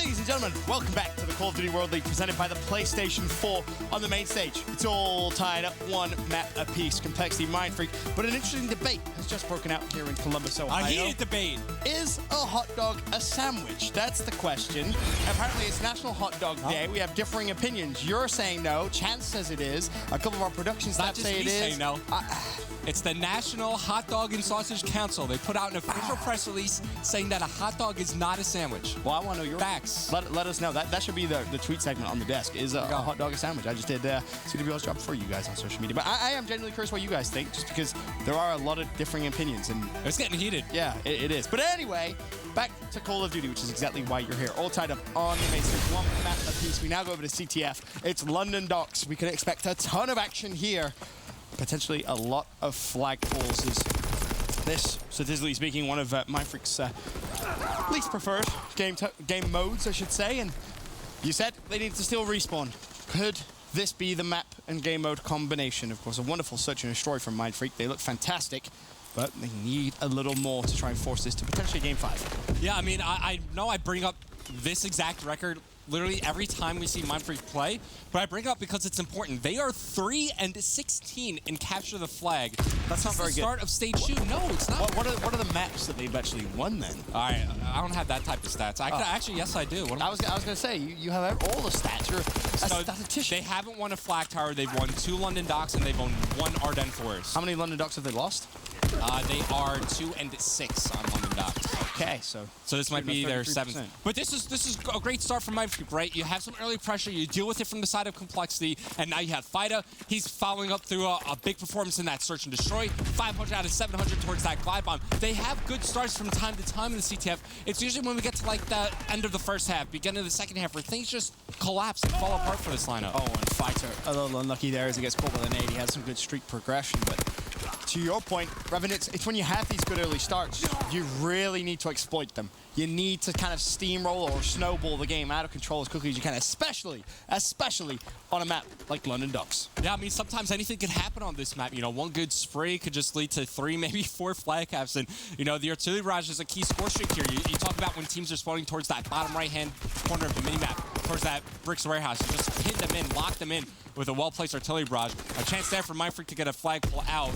Ladies and gentlemen, welcome back to the Call of Duty World League presented by the PlayStation 4 on the main stage. It's all tied up, one map apiece, Complexity, Mindfreak. But an interesting debate has just broken out here in Columbus, Ohio. A heated debate. Is a hot dog a sandwich? That's the question. Apparently, it's National Hot Dog Day. We have differing opinions. You're saying no. Chance says it is. A couple of our production staff say it is. Saying no. It's the National Hot Dog and Sausage Council. They put out an official press release saying that a hot dog is not a sandwich. Well, I want to know your facts. Let us know. That should be the tweet segment on the desk. Is a hot dog a sandwich? I just did CWL's job for you guys on social media. But I am genuinely curious what you guys think, just because there are a lot of differing opinions. And it's getting heated. Yeah, it is. But anyway, back to Call of Duty, which is exactly why you're here. All tied up on the main stage. One map apiece. We now go over to CTF. It's London Docks. We can expect a ton of action here. Potentially a lot of flagpoles. This, statistically speaking, one of Mindfreak's least preferred game modes, I should say. And you said they need to still respawn. Could this be the map and game mode combination? Of course, a wonderful search and destroy from Mindfreak. They look fantastic, but they need a little more to try and force this to potentially game 5. Yeah, I mean, I know I bring up this exact record literally every time we see Mindfreak play, but I bring it up because it's important. They are 3-16 in capture the flag. That's not very good. Start of stage 2. No, it's not. What are the maps that they've actually won then? All right, I don't have that type of stats. Actually, yes, I do. I was going to say, you have all the stats. You're a statistician. They haven't won a flag tower. They've won 2 London Docks, and they've won 1 Ardennes Forest. How many London Docks have they lost? They are 2-6 on London Docks. Okay, so this might be their 7th. But this is a great start from Mindfreak, right? You have some early pressure, you deal with it from the side of Complexity, and now you have Fida. He's following up through a big performance in that search and destroy. 500 out of 700 towards that glide bomb. They have good starts from time to time in the CTF. It's usually when we get to like the end of the first half, beginning of the second half, where things just collapse and fall apart for this lineup. Oh, and Fighter a little unlucky there as he gets caught with an 8. He has some good streak progression, but to your point, Revan, it's when you have these good early starts, you really need to exploit them. You need to kind of steamroll or snowball the game out of control as quickly as you can, especially on a map like London Docks. Yeah, I mean, sometimes anything could happen on this map. You know, one good spray could just lead to 3, maybe 4 flag caps. And, you know, the artillery barrage is a key score streak here. You talk about when teams are spawning towards that bottom right-hand corner of the minimap, towards that bricks warehouse. You just pin them in, lock them in with a well-placed artillery barrage. A chance there for Mindfreak to get a flagpole out,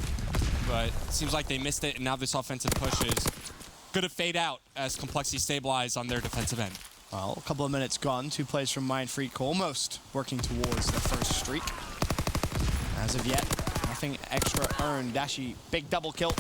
but it seems like they missed it, and now this offensive push is going to fade out as Complexity stabilize on their defensive end. Well, a couple of minutes gone. 2 plays from Mindfreak, almost working towards their first streak. As of yet, nothing extra earned. Dashi, big double kill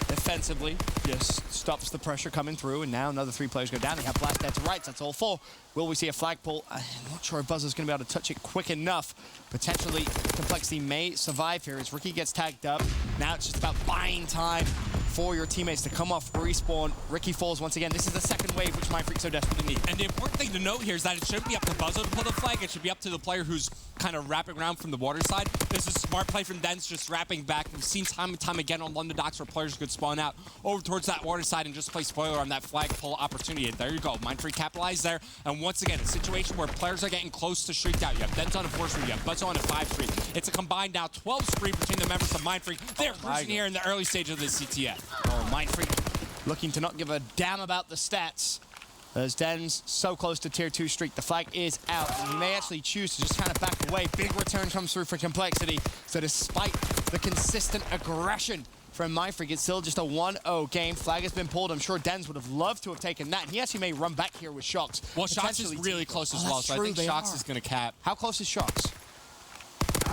defensively, just stops the pressure coming through, and now another 3 players go down. They have blast dead to rights. That's all 4. Will we see a flagpole? I'm not sure if Buzzer's going to be able to touch it quick enough. Potentially, Complexity may survive here as Ricky gets tagged up. Now it's just about buying time for your teammates to come off respawn. Ricky falls once again. This is the second wave, which Mindfreak so desperately need. And the important thing to note here is that it shouldn't be up to Buzzo to pull the flag. It should be up to the player who's kind of wrapping around from the water side. This is a smart play from Dens, just wrapping back. We've seen time and time again on London Docks where players could spawn out over towards that water side and just play spoiler on that flagpole opportunity. And there you go. Mindfreak capitalized there. And once again, a situation where players are getting close to streaked out. You have Dens on a 4 streak, you have Buzzo on a 5 streak. It's a combined now 12 streak between the members of Mindfreak. They're cruising here in the early stage of the CTF. Oh, Mindfreak looking to not give a damn about the stats. As Den's so close to tier 2 streak, the flag is out, and he may actually choose to just kind of back away. Big return comes through for Complexity. So despite the consistent aggression from Mindfreak, it's still just a 1-0 game. Flag has been pulled. I'm sure Dens would have loved to have taken that. And he actually may run back here with Shocks. Well, Shocks is really close as well, so I think Shocks is going to cap. How close is Shocks?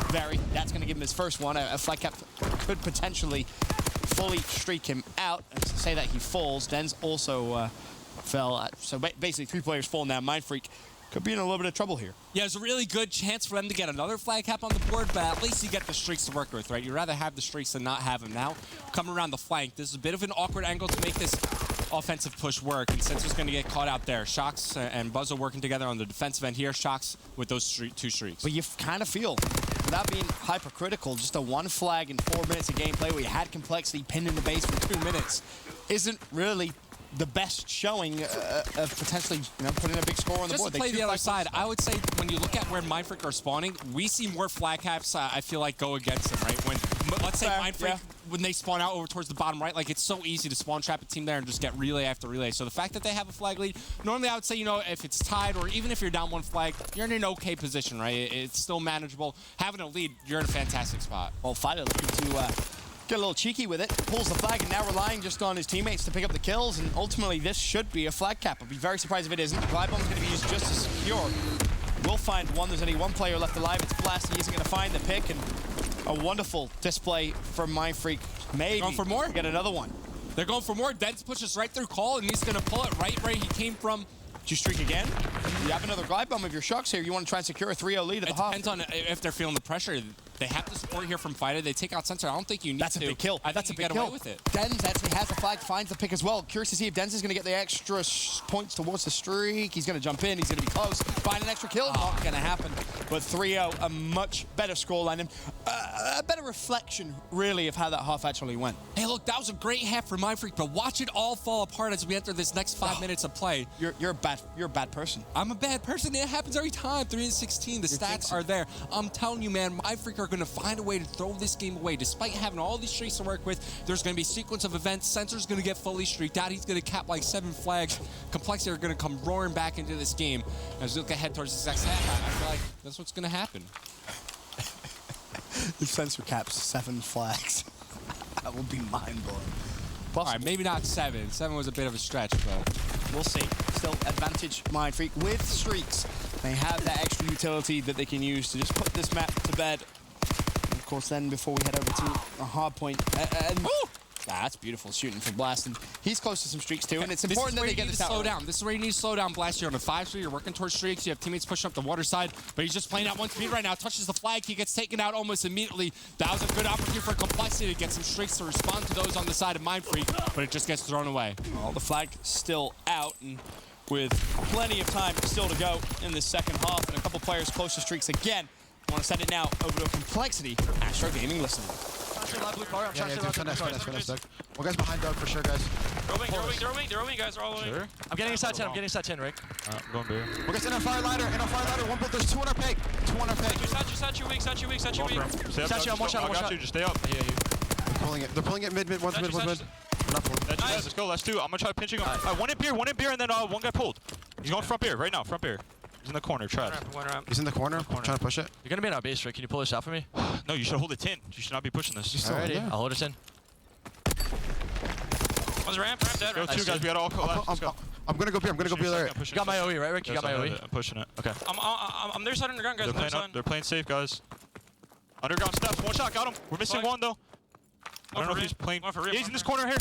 Very. That's going to give him his first one. A flag cap could potentially fully streak him out. And to say that he falls, Dens also fell. So basically 3 players fall now. Mindfreak could be in a little bit of trouble here. Yeah, there's a really good chance for them to get another flag cap on the board, but at least you get the streaks to work with, right? You'd rather have the streaks than not have them. Now, coming around the flank, this is a bit of an awkward angle to make this offensive push work, and Sensor's going to get caught out there. Shocks and Buzzo working together on the defensive end here. Shocks with those 2 streaks. But you kind of feel, without being hypercritical, just a 1 flag in 4 minutes of gameplay where you had Complexity pinned in the base for 2 minutes isn't really the best showing of potentially, putting a big score on the board. Just to play the other side, I would say when you look at where Mindfreak are spawning, we see more flag caps, I feel like, go against them, right? When let's say Fair, Mindfreak, yeah. when they spawn out over towards the bottom right, like it's so easy to spawn trap a team there and just get relay after relay. So the fact that they have a flag lead, normally I would say, you know, if it's tied or even if you're down one flag, you're in an okay position, right? It's still manageable. Having a lead, you're in a fantastic spot. Well, Fighter looking to get a little cheeky with it, pulls the flag, and now relying just on his teammates to pick up the kills, and ultimately this should be a flag cap. I'd be very surprised if it isn't. The glide bomb's going to be used just as secure. We'll find one. There's only one player left alive. It's Blast. He isn't going to find the pick, and a wonderful display from Mindfreak. Maybe Going for more? Get another one. They're going for more. Dens pushes right through Cole, and he's going to pull it right where he came from. Do you streak again? You have another glide bomb of your shucks here. You want to try and secure a 3-0 lead at the It half. depends on if they're feeling the pressure. They have the support here from Fighter. They take out Sensor. I don't think you need That's to. a big kill. I That's a think you big get kill. away with it. Dens actually has the flag, finds the pick as well. Curious to see if Dens is going to get the extra points towards the streak. He's going to jump in. He's going to be close. Find an extra kill. Not going to happen. But 3-0, a much better scoreline. And a better reflection, really, of how that half actually went. Hey, look, that was a great half for Mindfreak, but watch it all fall apart as we enter this next 5 minutes of play. You're a bad person. I'm a bad person. It happens every time. 3-16. The stats are there. I'm telling you, man, Mindfreak are going to find a way to throw this game away. Despite having all these streaks to work with, there's going to be a sequence of events. Sensor's going to get fully streaked out. He's going to cap like 7 flags. Complexity are going to come roaring back into this game. As we look ahead towards the next half, I feel like that's what's going to happen. If Sensor caps 7 flags, that would be mind-blowing. All right, maybe not 7. 7 was a bit of a stretch, but we'll see. Still advantage Mindfreak with streaks. They have that extra utility that they can use to just put this map to bed. And of course, then before we head over to a hard point, that's beautiful shooting from Blast, and he's close to some streaks too. And it's important that they get this out. Slow down. This is where you need to slow down. Blast, you're on a 5-3. You're working towards streaks. You have teammates pushing up the water side, but he's just playing at 1 speed right now. Touches the flag. He gets taken out almost immediately. That was a good opportunity for Complexity to get some streaks to respond to those on the side of Mindfreak, but it just gets thrown away. Well, the flag still out, and with plenty of time still to go in this second half, and a couple players close to streaks again. I want to send it now over to Complexity. Astro Gaming listening. One guy's behind Doug for sure, guys. They're owing, guys. They're all owing. Sure. I'm getting inside 10. I'm getting inside 10, Rick. I'm going beer. One guy's in our fire ladder. One, but there's 2 on our peg. 2 on our peg. Sat you weak. Statue, I'm one shot, I'm one shot. Just stay up. I hear you. They're pulling it mid. One's mid. Not pulling. Nice. Let's go. Let's do. I'm gonna try pinching him. One in beer, and then one guy pulled. He's going front beer right now. Front beer. He's in the corner. Trash. He's in the corner. Trying to push it. You're gonna be in our base, Rick. Can you pull this out for me? No, you should hold it 10. You should not be pushing this. Alrighty, I'll hold it in. One's ramp dead. Go 2 guys. We got all collapse. Let's go. I'm gonna go beer. I'm gonna go beer there. You got my OE, right, Rick? You got my OE? I'm pushing it. Okay. I'm their side underground, guys. They're playing safe, guys. Underground steps. 1 shot. Got him. We're missing 1 though. I don't know if he's playing. Yeah, he's in this corner here.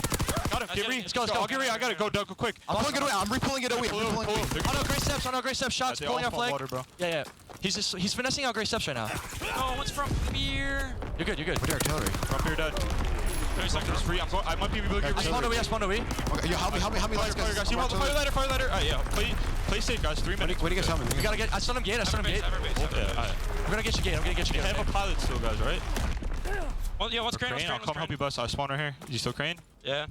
Got him. Get re. Let's go. I'll get re. I gotta go, Doug. Go quick. I'm pulling it away. I'm re-pulling it away. I'm re-pulling it away. Oh no, great steps. Shots. They Pulling all our flag. water, bro. Yeah. He's finessing out great steps right now. Oh, one's from here. You're good. What artillery? Front here dead. Is free. I might be able to get I spawned OE. Okay, yo, help me, lights, Fire, guys. You want the fire ladder? Alright, yeah. Play safe, guys. 3 minutes. What do you guys tell me? We gotta get. I stun him gate. Base. We're gonna get you gate. I'm gonna get you They gate. have a pilot still, guys, right? Well, yeah, what's crane? I'll come help you bust. I spawn right here. Is he still crane? Yeah.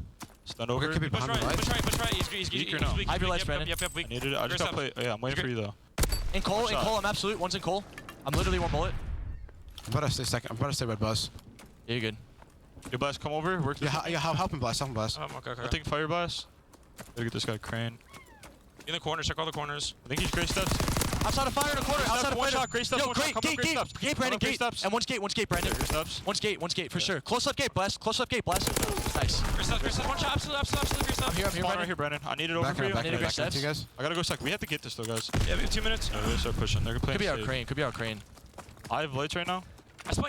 Stun over. Could be Push behind me, right. right? Push right. He's Weak or no? weak. I have your lights, Brandon. Yep, weak. I needed it. I just gotta play. Yeah, I'm waiting for you though. In Cole. I'm absolute. One's in Cole. I'm literally 1 bullet. I'm about to stay second. I'm about to stay red bus. Yeah, you're good. Your blast, come over. Work this. Yeah, help him blast. Okay. I think fire blast. Gotta get this guy crane. In the corner, check all the corners. I think he's gray steps. Outside of fire in the corner. Outside of One fire. shot, gray steps. Yo, One shot. great Come up, gray steps. gate, Brandon, Gray gate. steps. And one's gate, Brandon. Gray steps. One's gate, for sure. Close left gate, blast. Close left gate, blast. Nice. Chris, one shot. Absolutely, Chris. I'm here, Spawn right Brandon. here, Brandon. I need it over Back for you. back I need a back great to you guys. I gotta go second. We have to get this though, guys. Yeah, we have 2 minutes. Yeah, we start pushing. They're playing Could be our safe. crane. I have lights right now. I spawn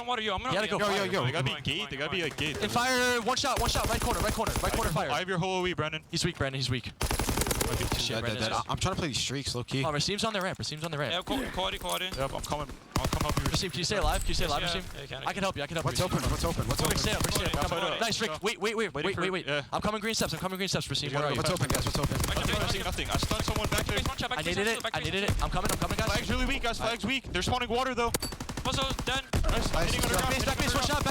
water. Yo, I'm gonna. You gotta go. Yo. They gotta be gate. They gotta be like gate. In fire, one shot, right corner, fire. I have your whole OE, Brandon. He's weak, Brandon, he's weak. Shit, Brandon. I'm trying to play these streaks, low key. Oh, Rasim's on the ramp. Yeah, quality. Yep, I'm coming. I'll come help you. Rasim, can you stay alive? Yeah, Rasim? yeah, I can help you. What's open? Rick, stay up. Yeah. Nice, Rick. Wait. Yeah. I'm coming green steps, Rasim. Where are you? What's open, guys? What's open? Nothing. I stunned someone back there. I needed it. I'm coming, guys. Flag's really weak, guys. Flag's weak. They're spawning water though. Also, done. Nice. Hitting underground. Back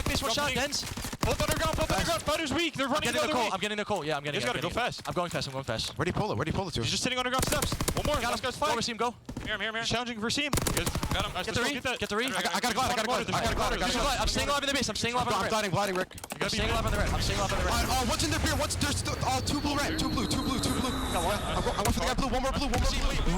base, one shot, Dens. Both underground. Fighter's weak. They're running the other way. I'm getting the call. Yeah, I'm getting You just gotta go fast. I'm going fast. Where'd he pull it? Where'd he pull it to? He's just sitting underground steps. One more. Got Last him. guy's Go, flag. Rasim, go. Here. He's challenging for seam. Got him. Get the read. Get the read. I gotta glide. I'm staying alive in the base. I'm staying alive on the red. I'm gliding, Rick. I'm staying alive on the red. I'm staying alive on the red. Oh, what's in the beer? There's still, oh, two blue, red. Two blue. I went for the guy blue. One more blue.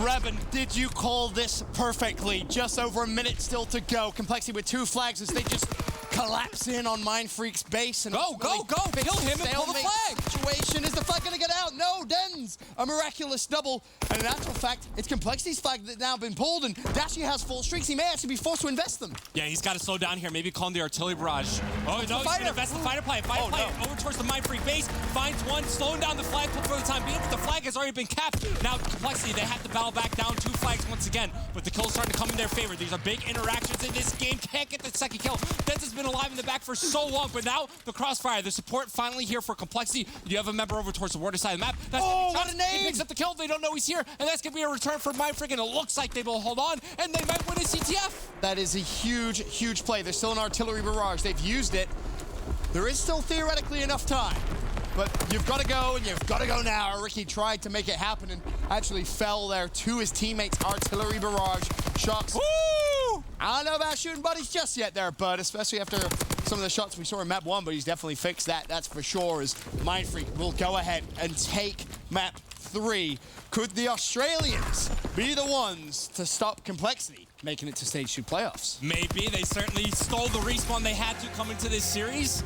Revan, did you call this perfectly? Just over a minute still to go. Complexity with 2 flags as they just collapse in on Mindfreak's base. And Go. Kill him and pull the flag. Situation. Is the flag going to get out? No, Dens. A miraculous double. And in actual fact, it's Complexity's flag that's now been pulled, and Dashi has full streaks. He may actually be forced to invest them. Yeah, he's got to slow down here. Maybe call him the artillery barrage. Oh, no, he's going to invest the fighter play. Over towards the Mindfreak base. Finds one, slowing down the flag for the time being, but the flag has already been capped. Now, Complexity, they have to battle back down 2 flags once again, but the kill's starting to come in their favor. These are big interactions in this game. Can't get the second kill. Dens has been alive in the back for so long, but now the crossfire, the support finally here for Complexity. You have a member over towards the water side of the map. That's what a name! He picks up the kill. They don't know he's here, and that's going to be a return for Mindfreak, and it looks like they will hold on, and they might win a CTF. That is a huge play. There's still an artillery barrage. They've used it. There is still theoretically enough time, but you've got to go, and you've got to go now. Ricky tried to make it happen and actually fell there to his teammates' artillery barrage. Shots. Woo! I don't know about shooting buddies just yet there, bud, especially after some of the shots we saw in map 1, but he's definitely fixed that, that's for sure, as Mindfreak will go ahead and take map 3. Could the Australians be the ones to stop Complexity making it to stage 2 playoffs? Maybe. They certainly stole the respawn they had to come into this series.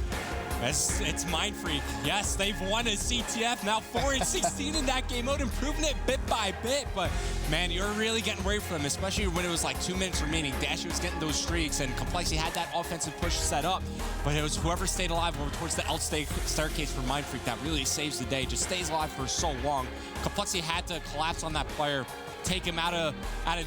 It's Mindfreak. Yes, they've won a CTF, now 4-16 in that game mode, improving it bit by bit. But, man, you're really getting worried for them, especially when it was like 2 minutes remaining. Dashi was getting those streaks, and Complexity had that offensive push set up. But it was whoever stayed alive over towards the L staircase for Mindfreak that really saves the day, just stays alive for so long. Complexity had to collapse on that player, take him out of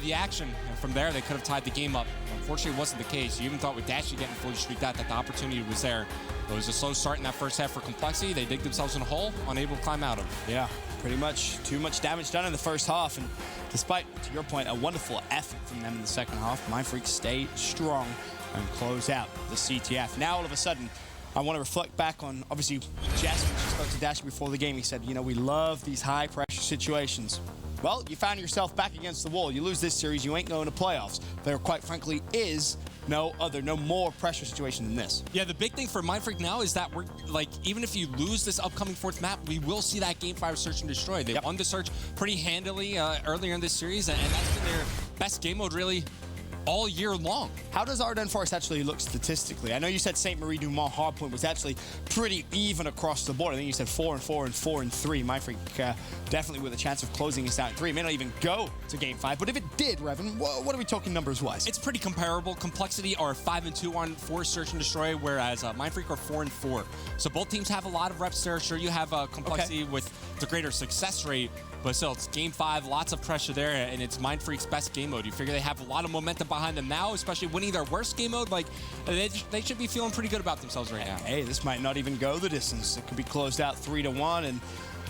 the action. And from there, they could have tied the game up. Unfortunately, it wasn't the case. You even thought with Dashi getting fully streaked out that the opportunity was there. It was a slow start in that first half for Complexity. They dig themselves in a hole, unable to climb out of. Yeah, pretty much too much damage done in the first half. And despite, to your point, a wonderful effort from them in the second half, Mindfreak stayed strong and closed out the CTF. Now, all of a sudden, I want to reflect back on, obviously, Jess, when she spoke to Dashi before the game, he said, you know, we love these high-pressure situations. Well, you found yourself back against the wall. You lose this series, you ain't going to playoffs. There, quite frankly, is no more pressure situation than this. Yeah, the big thing for Mindfreak now is that we're, like, even if you lose this upcoming 4th map, we will see that Game 5 Search and Destroy. They won the Search pretty handily earlier in this series, and that's been their best game mode, really, all year long. How does Ardennes Forest actually look statistically? I know you said St. Marie du Mont Hardpoint was actually pretty even across the board. I think you said 4-4 and 4-3. Mindfreak definitely with a chance of closing this out in 3. It may not even go to Game 5, but if it did, Revan, what are we talking numbers-wise? It's pretty comparable. Complexity are 5-2 on 4 Search and Destroy, whereas Mindfreak are 4-4. So both teams have a lot of reps there. Sure, you have Complexity with the greater success rate, but still, it's Game 5, lots of pressure there, and it's Mindfreak's best game mode. You figure they have a lot of momentum behind them now, especially winning their worst game mode. Like, they should be feeling pretty good about themselves right now. Hey, this might not even go the distance. It could be closed out 3-1, and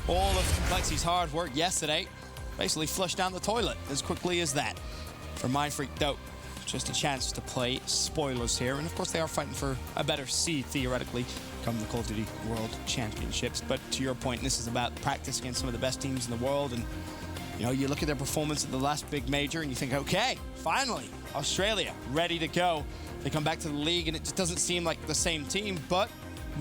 all of Complexity's hard work yesterday basically flushed down the toilet as quickly as that. For Mindfreak, though, just a chance to play spoilers here, and of course they are fighting for a better seed, theoretically, come the Call of Duty World Championships. But to your point, this is about practice against some of the best teams in the world, and you know, you look at their performance at the last big major and you think, okay, finally, Australia ready to go. They come back to the league and it just doesn't seem like the same team, but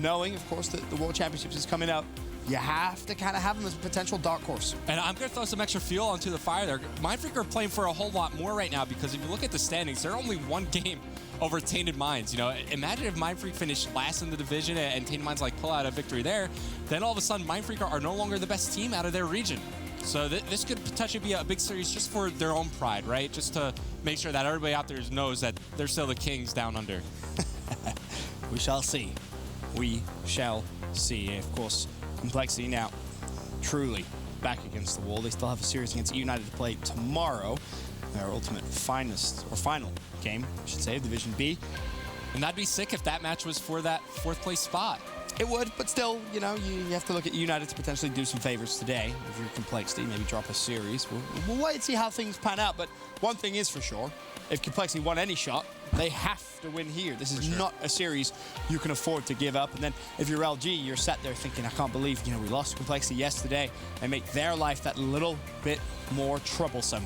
knowing, of course, that the World Championships is coming out, you have to kind of have them as a potential dark horse. And I'm going to throw some extra fuel onto the fire there. Mindfreak are playing for a whole lot more right now, because if you look at the standings, they're only 1 game over Tainted Minds. You know, imagine if Mindfreak finished last in the division and Tainted Minds like pull out a victory there, then all of a sudden Mindfreak are no longer the best team out of their region. So this could potentially be a big series just for their own pride, right? Just to make sure that everybody out there knows that they're still the kings down under. We shall see. We shall see. Of course, Complexity now truly back against the wall. They still have a series against United to play tomorrow. Their ultimate final game, I should say, Division B. And that'd be sick if that match was for that 4th place spot. It would, but still, you know, you have to look at United to potentially do some favors today. If you're Complexity, maybe drop a series. We'll wait and see how things pan out. But one thing is for sure, if Complexity won any shot, they have to win here. This is not a series you can afford to give up. And then if you're LG, you're sat there thinking, I can't believe, you know, we lost Complexity yesterday, and make their life that little bit more troublesome.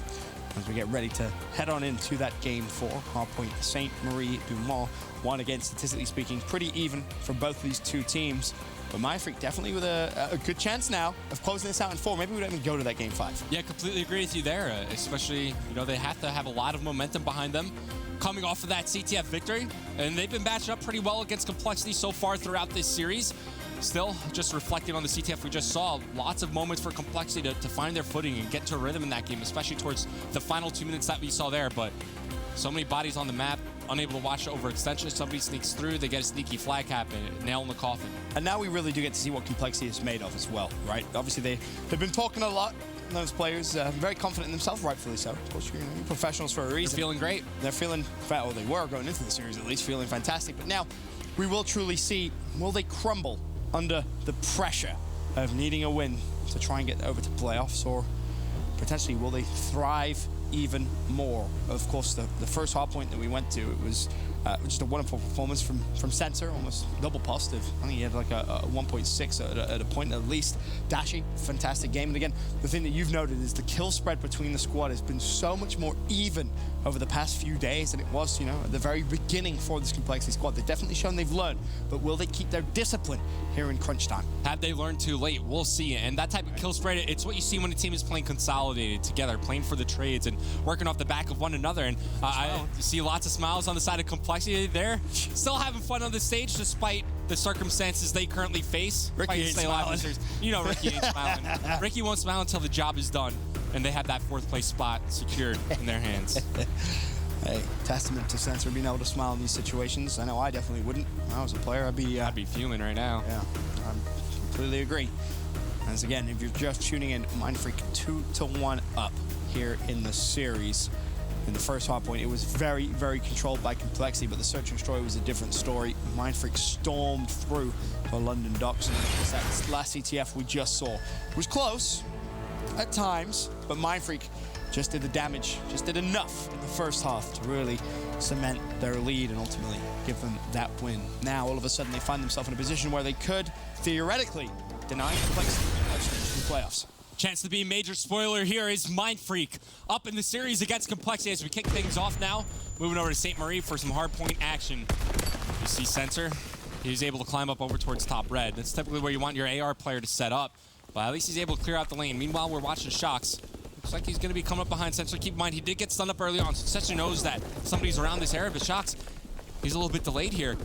as we get ready to head on into that game 4. Hardpoint St. Marie du Mont. One, again, statistically speaking, pretty even for both of these two teams. But Mindfreak definitely with a good chance now of closing this out in 4. Maybe we don't even go to that game 5. Yeah, completely agree with you there. Especially, you know, they have to have a lot of momentum behind them coming off of that CTF victory. And they've been matched up pretty well against Complexity so far throughout this series. Still, just reflecting on the CTF we just saw, lots of moments for Complexity to find their footing and get to a rhythm in that game, especially towards the final 2 minutes that we saw there. But so many bodies on the map, unable to watch overextension. Somebody sneaks through, they get a sneaky flag cap and nail in the coffin. And now we really do get to see what Complexity is made of as well, right? Obviously, they've been talking a lot, those players, very confident in themselves, rightfully so. Of course, you're professionals for a reason. They're feeling great. They're feeling, well, they were going into the series at least, feeling fantastic. But now we will truly see, will they crumble under the pressure of needing a win to try and get over to playoffs, or potentially will they thrive even more? Of course, the first Hardpoint that we went to, it was just a wonderful performance from Sensor, almost double positive. I think he had like a 1.6 at a point at least. Dashi, fantastic game. And again, the thing that you've noted is the kill spread between the squad has been so much more even over the past few days than it was, you know, at the very beginning for this Complexity squad. They've definitely shown they've learned, but will they keep their discipline here in crunch time? Have they learned too late? We'll see. And that type of kill spread, it's what you see when a team is playing consolidated together, playing for the trades and working off the back of one another. And I see lots of smiles on the side of Complexity there. Still having fun on the stage despite the circumstances they currently face. Ricky ain't smiling. You know Ricky ain't smiling. Ricky won't smile until the job is done and they have that 4th place spot secured in their hands. Hey, testament to Sensor being able to smile in these situations. I know I definitely wouldn't. If I was a player, I'd be fuming right now. Yeah, I completely agree. As again, if you're just tuning in, Mindfreak 2-1 up here in the series. In the first Hardpoint, it was very, very controlled by Complexity, but the Search and Destroy was a different story. Mindfreak stormed through the London docks, and that last CTF we just saw. It was close at times, but Mindfreak just did the damage, just did enough in the first half to really cement their lead and ultimately give them that win. Now, all of a sudden, they find themselves in a position where they could, theoretically, deny Complexity in the playoffs. Chance to be a major spoiler here is Mindfreak up in the series against Complexity as we kick things off now. Moving over to St. Marie for some hardpoint action. You see Sensor, he's able to climb up over towards top red. That's typically where you want your AR player to set up, but at least he's able to clear out the lane. Meanwhile, we're watching Shocks. Looks like he's going to be coming up behind Sensor. Keep in mind, he did get stunned up early on, so Sensor knows that somebody's around this area, but Shocks, he's a little bit delayed here.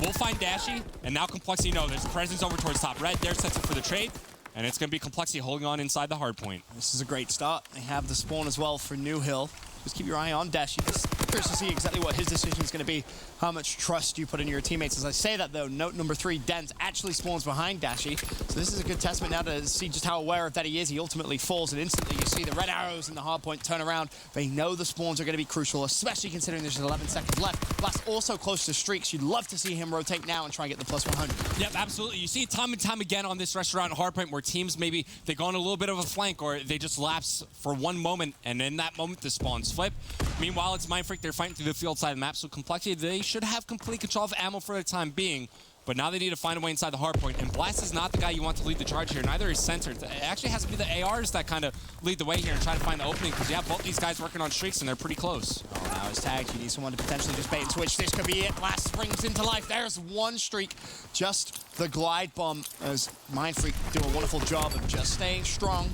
We'll find Dashi, and now Complexity know there's a presence over towards top red. There's Sensor for the trade. And it's going to be Complexity holding on inside the hardpoint. This is a great start. They have the spawn as well for New Hill. Just keep your eye on Dashi. Just curious to see exactly what his decision is going to be, how much trust you put in your teammates. As I say that, though, note number 3, Dens actually spawns behind Dashi. So this is a good testament now to see just how aware of that he is. He ultimately falls, and instantly you see the red arrows in the hardpoint turn around. They know the spawns are going to be crucial, especially considering there's 11 seconds left. Blast also close to streaks. You'd love to see him rotate now and try and get the plus 100. Yep, absolutely. You see it time and time again on this restaurant hardpoint where teams maybe they go on a little bit of a flank or they just lapse for one moment, and in that moment the spawns flip. Meanwhile, it's Mindfreak. They're fighting through the field side of the map, so Complexity, they should have complete control of ammo for the time being. But now they need to find a way inside the hardpoint, and Blast is not the guy you want to lead the charge here. Neither is Sensor. It actually has to be the ARs that kind of lead the way here and try to find the opening, because you have both these guys working on streaks, and they're pretty close. Oh, now it's tagged. You need someone to potentially just bait and switch. This could be it. Blast springs into life. There's one streak. Just the glide bomb as Mindfreak do a wonderful job of just staying strong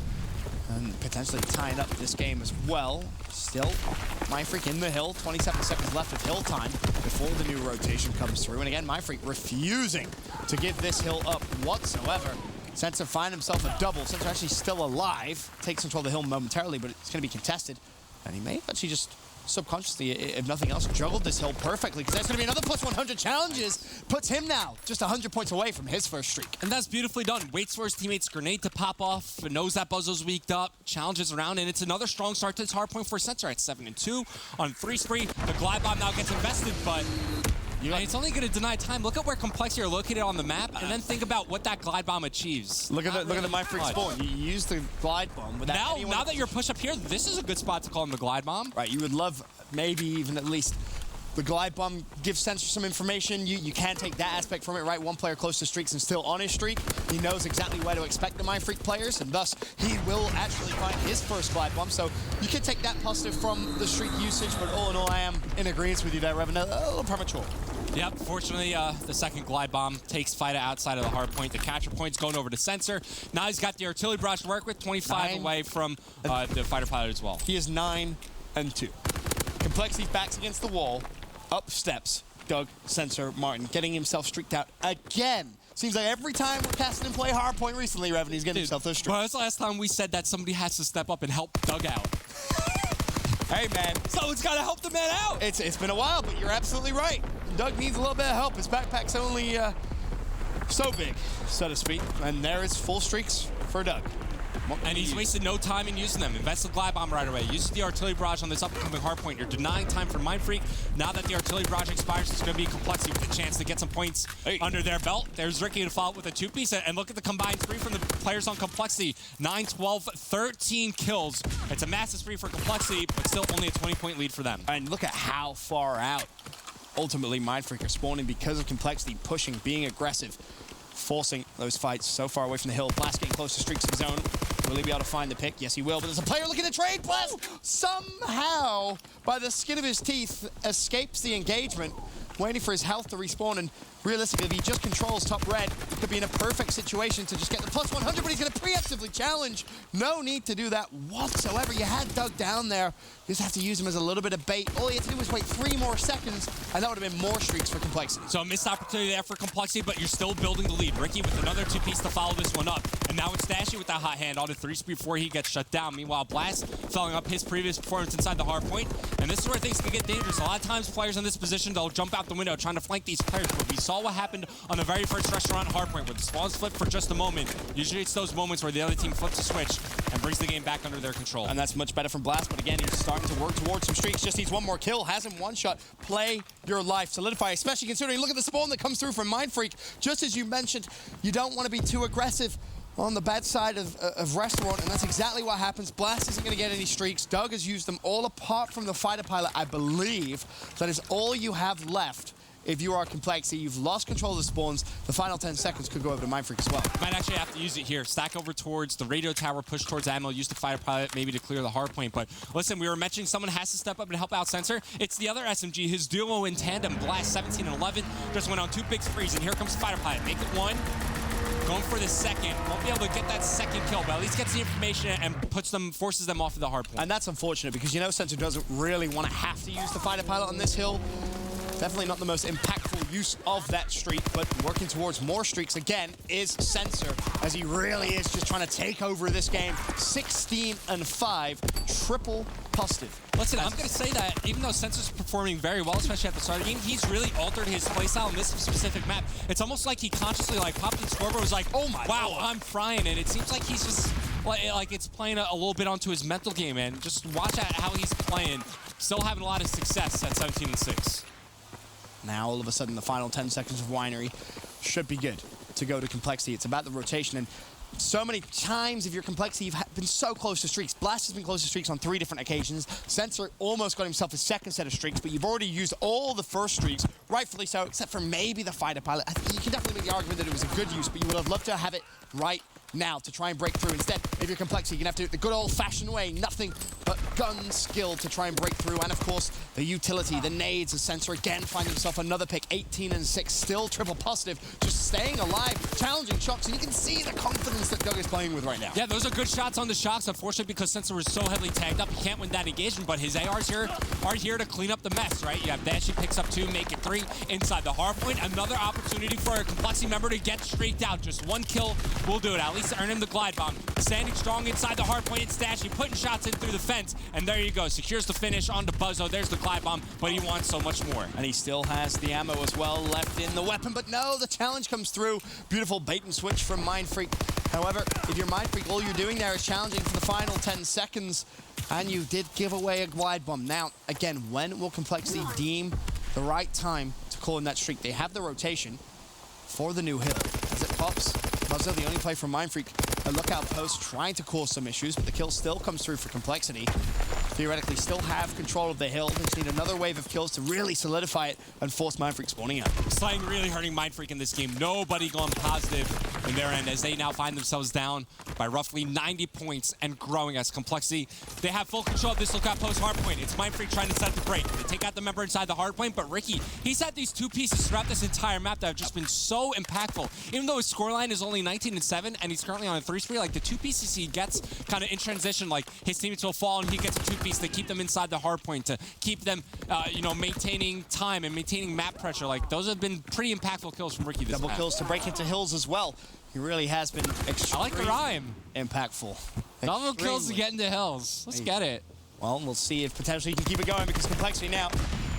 and potentially tying up this game as well. Still, Mindfreak in the hill. 27 seconds left of hill time before the new rotation comes through. And again, Mindfreak refusing to give this hill up whatsoever. Sensor find himself a double. Sensor actually still alive. Takes control of the hill momentarily, but it's going to be contested. And he may actually just subconsciously, if nothing else, juggled this hill perfectly, because there's going to be another plus 100 challenges. Puts him now just 100 points away from his first streak. And that's beautifully done. Waits for his teammate's grenade to pop off, but knows that Buzzo's weaked up, challenges around, and it's another strong start to this hardpoint for Sensor at 7-2 on 3 spree. The glide bomb now gets invested, but it's only going to deny time. Look at where Complexity are located on the map, and then think about what that glide bomb achieves. Look at the Mindfreak spawn. You use the glide bomb without now that you're pushed up here, this is a good spot to call him the glide bomb. Right, you would love maybe even at least The glide bomb gives Sensor some information. You can take that aspect from it, right? One player close to streaks and still on his streak. He knows exactly where to expect the Mindfreak players, and thus he will actually find his first glide bomb. So you can take that positive from the streak usage, but all in all, I am in agreement with you there, Revan. A little premature. Yep, fortunately, the second glide bomb takes Fighter outside of the hard point. The capture point's going over to Sensor. Now he's got the artillery barrage to work with, 25 away from the fighter pilot as well. He is 9-2. Complexity's backs against the wall. Up steps Doug, Sensor, Martin, getting himself streaked out again. Seems like every time we're casting him play hardpoint recently, Revan, he's getting himself those streaks. Well, that's the last time we said that somebody has to step up and help Doug out. Hey, man. Someone's got to help the man out. It's been a while, but you're absolutely right. Doug needs a little bit of help. His backpack's only so big, so to speak. And there is full streaks for Doug. And he's wasted no time in using them. Invest the glide bomb right away. Use the artillery barrage on this upcoming hardpoint. You're denying time for Mindfreak. Now that the artillery barrage expires, it's going to be Complexity with a chance to get some points under their belt. There's Ricky to follow up with a two-piece. And look at the combined spree from the players on Complexity. 9, 12, 13 kills. It's a massive spree for Complexity, but still only a 20-point lead for them. And look at how far out ultimately Mindfreak are spawning because of Complexity pushing, being aggressive, forcing those fights so far away from the hill. Blast getting close to streaks of his own. Will he be able to find the pick? Yes, he will. But there's a player looking to trade. Blast somehow, by the skin of his teeth, escapes the engagement, waiting for his health to respawn. And realistically, if he just controls top red, he could be in a perfect situation to just get the plus 100, but he's going to preemptively challenge. No need to do that whatsoever. You had Doug down there. You just have to use him as a little bit of bait. All you have to do is wait 3 more seconds, and that would have been more streaks for Complexity. So a missed opportunity there for Complexity, but you're still building the lead. Ricky with another two-piece to follow this one up. And now it's Dashy with that hot hand on the 3-speed before he gets shut down. Meanwhile, Blast following up his previous performance inside the hard point. And this is where things can get dangerous. A lot of times players in this position, they'll jump out the window trying to flank these players. But we saw what happened on the very first restaurant hard point where the spawns flip for just a moment. Usually it's those moments where the other team flips a switch and brings the game back under their control. And that's much better from Blast, but again, he's starting to work towards some streaks. Just needs one more kill. Has him one shot. Play your life. Solidify, especially considering, look at the spawn that comes through from Mindfreak. Just as you mentioned, you don't want to be too aggressive on the bad side of Restaurant, and that's exactly what happens. Blast isn't going to get any streaks. Doug has used them all apart from the fighter pilot. I believe that is all you have left. If you are Complexity, you've lost control of the spawns. The final 10 seconds could go over to Mindfreak as well. Might actually have to use it here. Stack over towards the radio tower, push towards ammo, use the fighter pilot maybe to clear the hard point. But listen, we were mentioning someone has to step up and help out Sensor. It's the other SMG, his duo in tandem, Blast 17 and 11. Just went on 2 big sprees, and here comes the fighter pilot. Make it 1. Going for the second. Won't be able to get that second kill, but at least gets the information and forces them off of the hard point. And that's unfortunate because you know Sensor doesn't really want to have to use the fighter pilot on this hill. Definitely not the most impactful use of that streak, but working towards more streaks again is Sensor, as he really is just trying to take over this game. 16 and 5, triple positive. Listen, I'm going to say that even though Sensor's performing very well, especially at the start of the game, he's really altered his playstyle on this specific map. It's almost like he consciously popped the scoreboard, was like, oh my wow, Lord. I'm frying it. It seems like he's just like it's playing a little bit onto his mental game, and just watch out how he's playing. Still having a lot of success at 17 and 6. Now, all of a sudden, the final 10 seconds of Winery should be good to go to Complexity. It's about the rotation, and so many times if you're Complexity, you've been so close to streaks. Blast has been close to streaks on 3 different occasions. Sensor almost got himself a second set of streaks, but you've already used all the first streaks, rightfully so, except for maybe the fighter pilot. I think you can definitely make the argument that it was a good use, but you would have loved to have it right now to try and break through. Instead, if you're Complexity, you're gonna have to do it the good old-fashioned way, nothing but gun skill to try and break through. And of course, the utility, the nades, the Sensor again find himself another pick, 18 and 6, still triple positive, just staying alive, challenging shocks, and you can see the confidence that Doug is playing with right now. Yeah, those are good shots on the shocks. Unfortunately, because Sensor was so heavily tagged up, he can't win that engagement, but his ARs here are here to clean up the mess, right? You have Dashy picks up 2, make it 3 inside the hard point. Another opportunity for a Complexity member to get streaked out. Just 1 kill will do it. At least earn him the glide bomb. Standing strong inside the hard point, it's Dashy putting shots in through the fence, and there you go. Secures the finish on the Buzzo. There's the glide bomb, but he wants so much more. And he still has the ammo as well left in the weapon, but no, the challenge comes through. Beautiful bait and switch from Mindfreak. However, if you're Mindfreak, all you're doing there is challenging for the final 10 seconds, and you did give away a glide bomb. Now, again, when will Complexity deem the right time to call in that streak? They have the rotation for the new hill. As it pops, Buzzo, the only play from Mindfreak, a lookout post, trying to cause some issues, but the kill still comes through for Complexity. theoretically still have control of the hill. They just need another wave of kills to really solidify it and force Mindfreak spawning out. Slaying really hurting Mindfreak in this game. Nobody going positive in their end as they now find themselves down by roughly 90 points and growing as Complexity. They have full control of this lookout post hardpoint. It's Mindfreak trying to set the break. They take out the member inside the hardpoint, but Ricky, he's had these two pieces throughout this entire map that have just been so impactful. Even though his scoreline is only 19-7 and he's currently on a 3 spree, like the two pieces he gets kind of in transition, like his teammates will fall and he gets a two piece to keep them inside the hardpoint, to keep them, you know, maintaining time and maintaining map pressure. Like those have been pretty impactful kills from Ricky this Double map. kills to break into hills as well. He really has been extremely I like the rhyme. impactful. Double kills to Extremely. get into hills. Let's get it. Well, we'll see if potentially he can keep it going because Complexity now,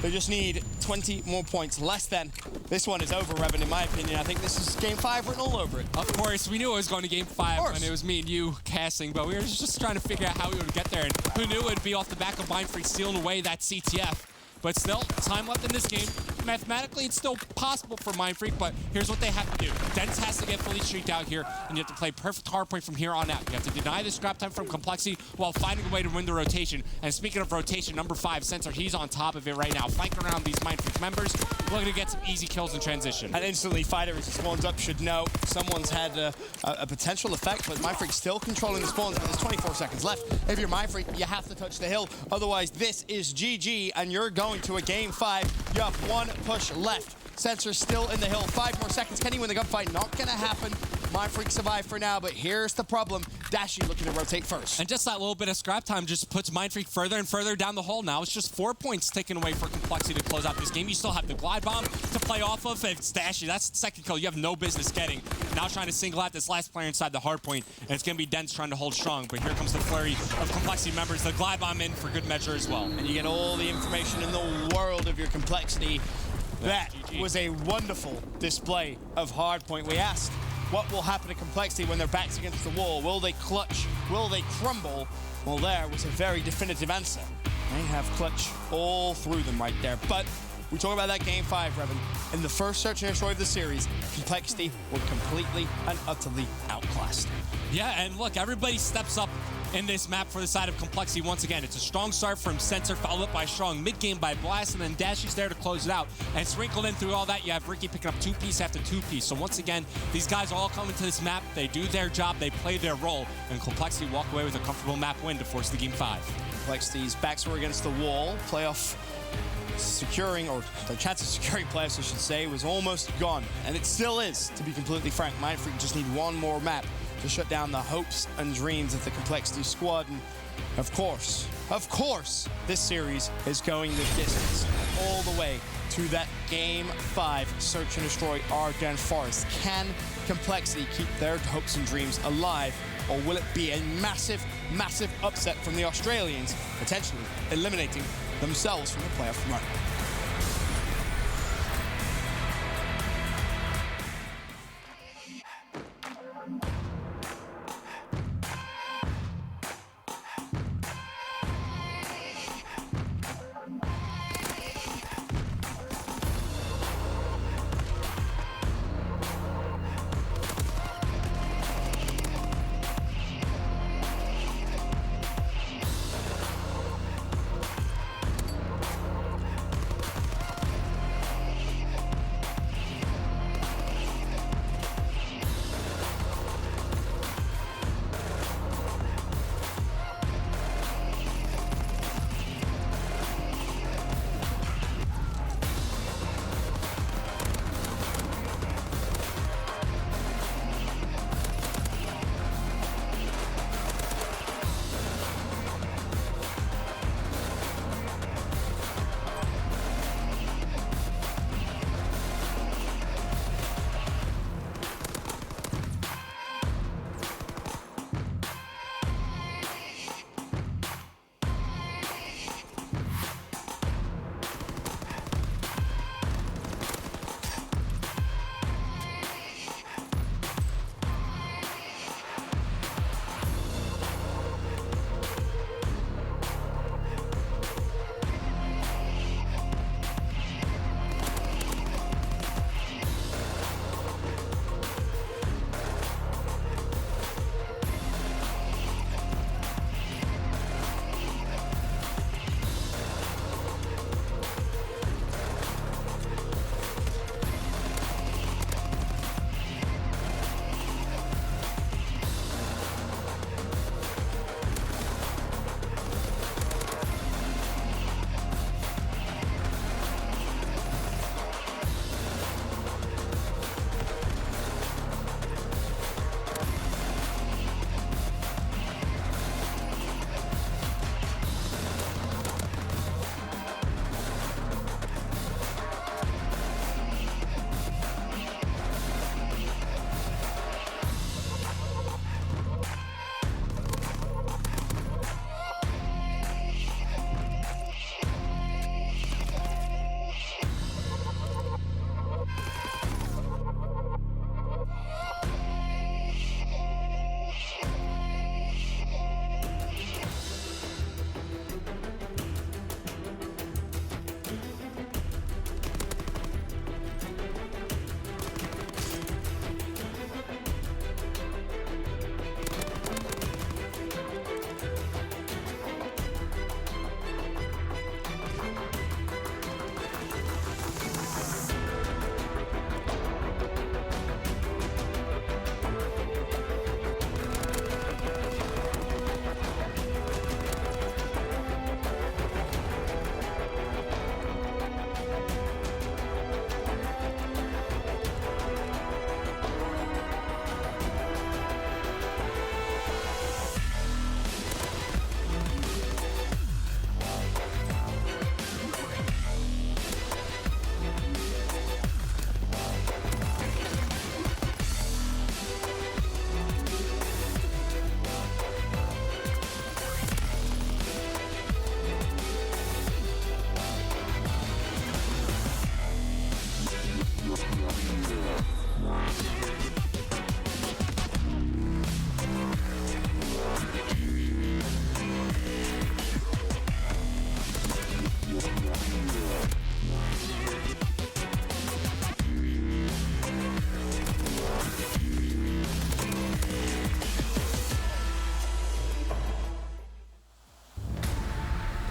they just need 20 more points. Less than. This one is over, Revan, in my opinion. I think this is game 5 written all over it. Of course, we knew it was going to game 5 when it was me and you casting, but we were just trying to figure out how we would get there. And who knew it would be off the back of Mindfreak stealing away that CTF. But still, time left in this game. Mathematically, it's still possible for Mindfreak, but here's what they have to do. Dens has to get fully streaked out here, and you have to play perfect hardpoint from here on out. You have to deny the scrap time from Complexity while finding a way to win the rotation. And speaking of rotation, number 5, Sensor, he's on top of it right now, flanking around these Mindfreak members, looking to get some easy kills in transition. And instantly, Fighter, as he spawns up, should know someone's had a potential effect, but Mindfreak's still controlling the spawns, but there's 24 seconds left. If you're Mindfreak, you have to touch the hill. Otherwise, this is GG, and you're going to a game 5. You have 1 push left. Sensor's still in the hill. 5 more seconds. Can he win the gunfight? Not gonna happen. Mindfreak survived for now, but here's the problem. Dashy looking to rotate first. And just that little bit of scrap time just puts Mindfreak further and further down the hole now. It's just 4 points taken away for Complexity to close out this game. You still have the glide bomb to play off of. If it's Dashy, that's the second kill you have no business getting. Now trying to single out this last player inside the hard point, and it's going to be Dens trying to hold strong. But here comes the flurry of Complexity members. The glide bomb in for good measure as well. And you get all the information in the world of your Complexity. That was a wonderful display of hardpoint. We asked, what will happen to Complexity when their back's against the wall? Will they clutch? Will they crumble? Well, there was a very definitive answer. They have clutch all through them right there. But we talk about that game 5, Revan. In the first search and destroy of the series, Complexity were completely and utterly outclassed. Yeah, and look, everybody steps up in this map for the side of Complexity once again. It's a strong start from Sensor, followed up by strong mid-game by Blast, and then Dashy's there to close it out. And sprinkled in through all that, you have Ricky picking up 2-piece after 2-piece. So once again, these guys all come into this map, they do their job, they play their role, and Complexity walk away with a comfortable map win to force the game 5. Complexity's backs were against the wall. Playoff securing, or the chance of securing playoffs, I should say, was almost gone. And it still is, to be completely frank. Mindfreak just need one more map to shut down the hopes and dreams of the Complexity squad. And of course, this series is going the distance all the way to that game 5 search and destroy Ardennes Forest. Can Complexity keep their hopes and dreams alive, or will it be a massive, massive upset from the Australians, potentially eliminating themselves from the playoff run?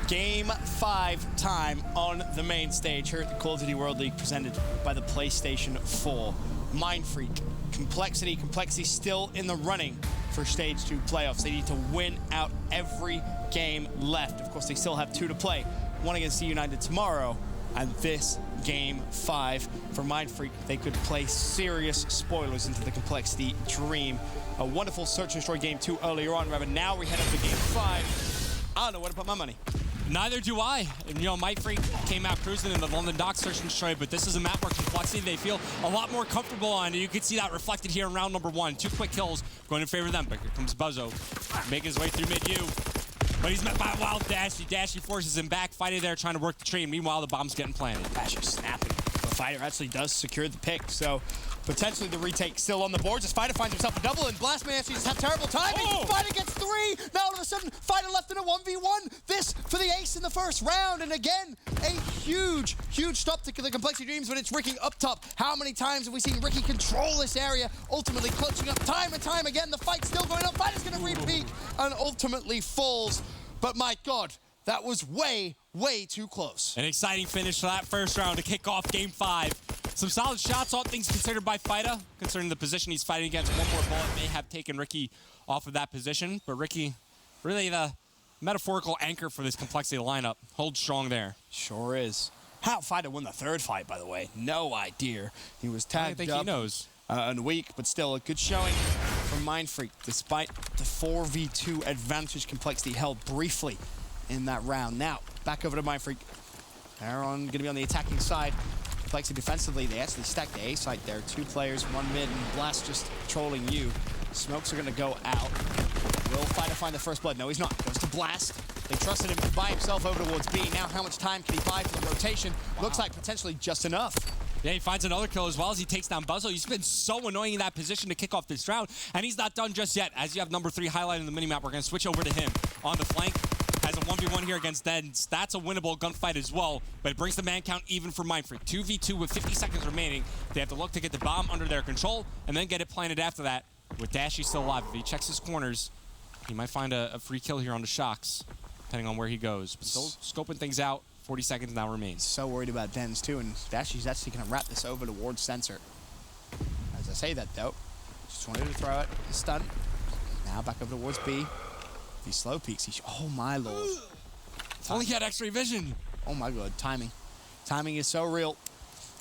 Game 5 time on the main stage here at the Call of Duty World League presented by the PlayStation 4. Mindfreak, Complexity still in the running for Stage 2 playoffs. They need to win out every game left. Of course, they still have 2 to play. One against C United tomorrow, and this Game 5 for Mindfreak. They could play serious spoilers into the Complexity dream. A wonderful search and destroy Game 2 earlier on, rather now we head up to Game 5. I don't know where to put my money. Neither do I. And, you know, Mindfreak came out cruising in the London Docks search and destroy, but this is a map where Complexity they feel a lot more comfortable on. And you can see that reflected here in round number 1. 2 quick kills going in favor of them. But here comes Buzzo, making his way through mid-U. But he's met by a wild Dashy. Dashy forces him back, fighting there, trying to work the tree. Meanwhile, the bomb's getting planted. Dashy snapping. The fighter actually does secure the pick, so potentially the retake still on the boards as Fighter finds himself a double, and Blast may actually just have terrible timing. Oh! Fighter gets 3. Now all of a sudden, Fighter left in a 1v1. This for the ace in the first round, and again, a huge stop to the Complexity Dreams, but it's Ricky up top. How many times have we seen Ricky control this area, ultimately clutching up time and time again? The fight's still going on. Fighter's going to repeat and ultimately falls. But my God, that was way too close. An exciting finish for that first round to kick off Game 5. Some solid shots, all things considered by Fighter, considering the position he's fighting against. One more bullet may have taken Ricky off of that position, but Ricky, really the metaphorical anchor for this Complexity lineup. Holds strong there. Sure is. How Fighter won the 3rd fight, by the way? No idea. He was tagged I think up. he knows. And weak, but still a good showing from Mindfreak, despite the 4v2 advantage Complexity held briefly in that round. Now, back over to Mindfreak. They're going to be on the attacking side. Complexity defensively, they actually stacked the A site there. 2 players, 1 mid, and Blast just trolling you. Smokes are going to go out. Will Fighter find the first blood? No, he's not. Goes to Blast. They trusted him by himself over towards B. Now, how much time can he buy for the rotation? Looks like potentially just enough. Yeah, he finds another kill as well as he takes down Buzzo. He's been so annoying in that position to kick off this round, and he's not done just yet. As you have number 3 highlighted in the minimap, we're going to switch over to him on the flank. Has a 1v1 here against Dens. That's a winnable gunfight as well, but it brings the man count even for Mindfreak. 2v2 with 50 seconds remaining. They have to look to get the bomb under their control and then get it planted after that. With Dashy still alive, if he checks his corners, he might find a free kill here on the shocks, depending on where he goes. But still scoping things out. 40 seconds now remains. So worried about Dens too, and Dashy's actually going to wrap this over towards Sensor. As I say that though, just wanted to throw it, stun. Now back over towards B. If he slow peeks, oh my lord. If only he had X-ray vision. Oh my god, timing. Timing is so real.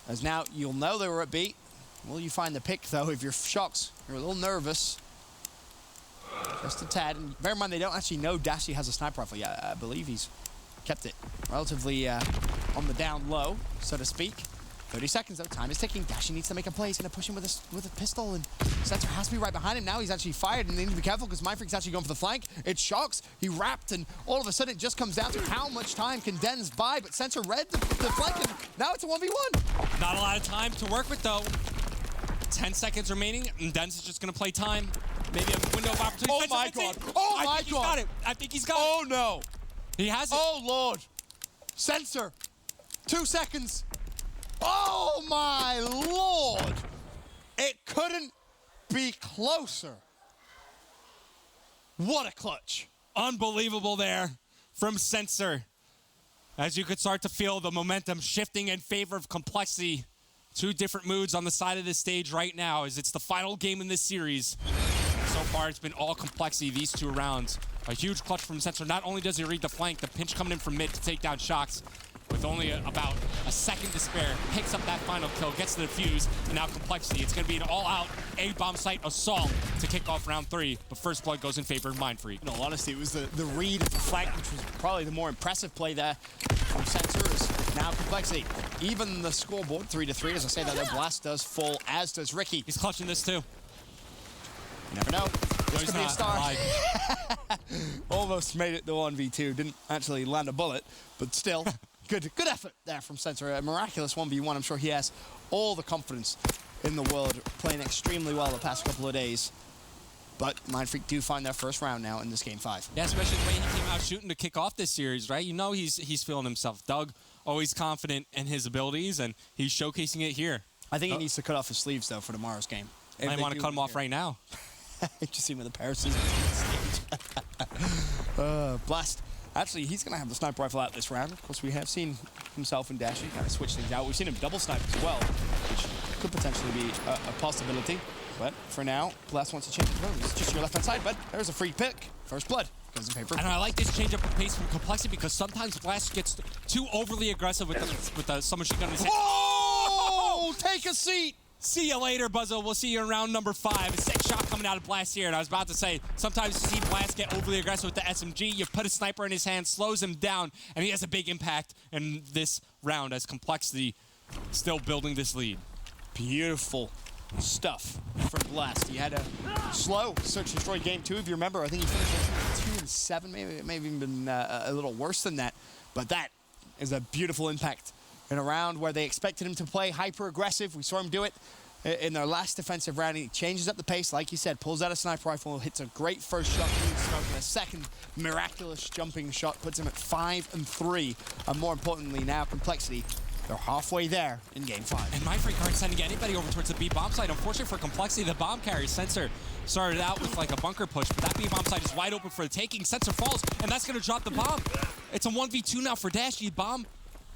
As now you'll know they were at B. Will you find the pick though? If you're shocked, you're a little nervous. Just a tad, and bear in mind they don't actually know Dashy has a sniper rifle yet. I believe he's kept it relatively on the down low, so to speak. 30 seconds though, time is ticking. Dashy needs to make a play. He's gonna push him with a pistol, and Sensor has to be right behind him. Now he's actually fired, and they need to be careful because Mindfreak's actually going for the flank. It shocks, he wrapped, and all of a sudden it just comes down to how much time can Dens buy, but Sensor read the flank, and now it's a 1v1. Not a lot of time to work with though. 10 seconds remaining, and Dens is just gonna play time. Maybe a window of opportunity. Oh my god, oh my god. He's got it. I think he's got it. Oh no. He has it. Oh lord. Sensor. 2 seconds. Oh my lord. It couldn't be closer. What a clutch. Unbelievable there from Sensor. As you could start to feel the momentum shifting in favor of Complexity. 2 different moods on the side of this stage right now as it's the final game in this series. So far, it's been all Complexity these 2 rounds. A huge clutch from Sensor. Not only does he read the flank, the pinch coming in from mid to take down shocks. With only about a second to spare, picks up that final kill, gets the defuse, and now Complexity. It's going to be an all-out A-bomb site assault to kick off round 3, but first blood goes in favor of Mindfreak. In all honesty, it was the read of the flank, which was probably the more impressive play there from Sensor. Now Complexity, even the scoreboard, 3-3. As I say that, the Blast does fall, as does Ricky. He's clutching this too. You never know. This could be a star. Alive. Almost made it to 1v2. Didn't actually land a bullet, but still, good effort there from Sensor. A miraculous 1v1. I'm sure he has all the confidence in the world, playing extremely well the past couple of days. But Mindfreak do find their first round now in this game 5. Yeah, especially the way he came out shooting to kick off this series, right? You know he's feeling himself. Doug, always confident in his abilities, and he's showcasing it here. I think he needs to cut off his sleeves, though, for tomorrow's game. I want to cut him off right now. Just see him with a pair of scissors on the stage. Blast Actually, he's going to have the sniper rifle out this round. Of course, we have seen himself and Dashy kind of switch things out. We've seen him double snipe as well, which could potentially be a possibility. But for now, Blast wants to change his move. It's just your left-hand side, but there's a free pick. First blood goes in favor. And I like this change up of pace from Complexity because sometimes Blast gets too overly aggressive with the submachine gun in his hand. Whoa! Take a seat! See you later, Buzzo. We'll see you in round number 5. A sick shot coming out of Blast here. And I was about to say, sometimes you see Blast get overly aggressive with the SMG. You put a sniper in his hand, slows him down, and he has a big impact in this round as Complexity still building this lead. Beautiful stuff from Blast. He had a slow search and destroy game 2, if you remember. I think he finished 2-7, maybe even been a little worse than that. But that is a beautiful impact in a round where they expected him to play hyper-aggressive. We saw him do it in their last defensive round. He changes up the pace, like you said, pulls out a sniper rifle, hits a great first shot, and a second miraculous jumping shot, puts him at 5-3. And more importantly now, Complexity, they're halfway there in game 5. And Mindfreak aren't sending anybody over towards the B bomb site. Unfortunately for Complexity, the bomb carrier Sensor started out with like a bunker push, but that B bomb site is wide open for the taking. Sensor falls, and that's going to drop the bomb. It's a 1v2 now for Dashy. Bomb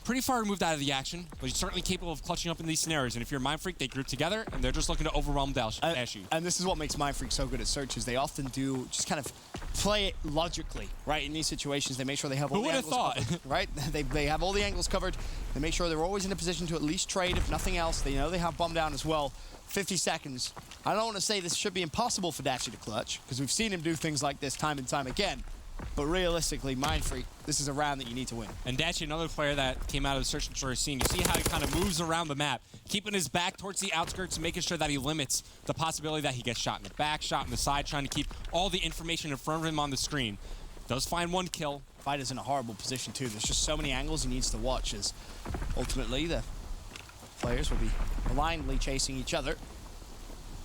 pretty far removed out of the action, but he's certainly capable of clutching up in these scenarios. And if you're Mindfreak, they group together, and they're just looking to overwhelm Dashy. And this is what makes Mindfreak so good at searches. They often do just kind of play it logically, right? In these situations, they make sure they have all the angles covered, right? They have all the angles covered. They make sure they're always in a position to at least trade, if nothing else. They know they have bomb down as well. 50 seconds. I don't want to say this should be impossible for Dashy to clutch, because we've seen him do things like this time and time again. But realistically, Mindfreak, this is a round that you need to win. And Dashy, another player that came out of the search and destroy scene. You see how he kind of moves around the map, keeping his back towards the outskirts, making sure that he limits the possibility that he gets shot in the back, shot in the side, trying to keep all the information in front of him on the screen. Does find one kill. Fight is in a horrible position too. There's just so many angles he needs to watch, as ultimately the players will be blindly chasing each other.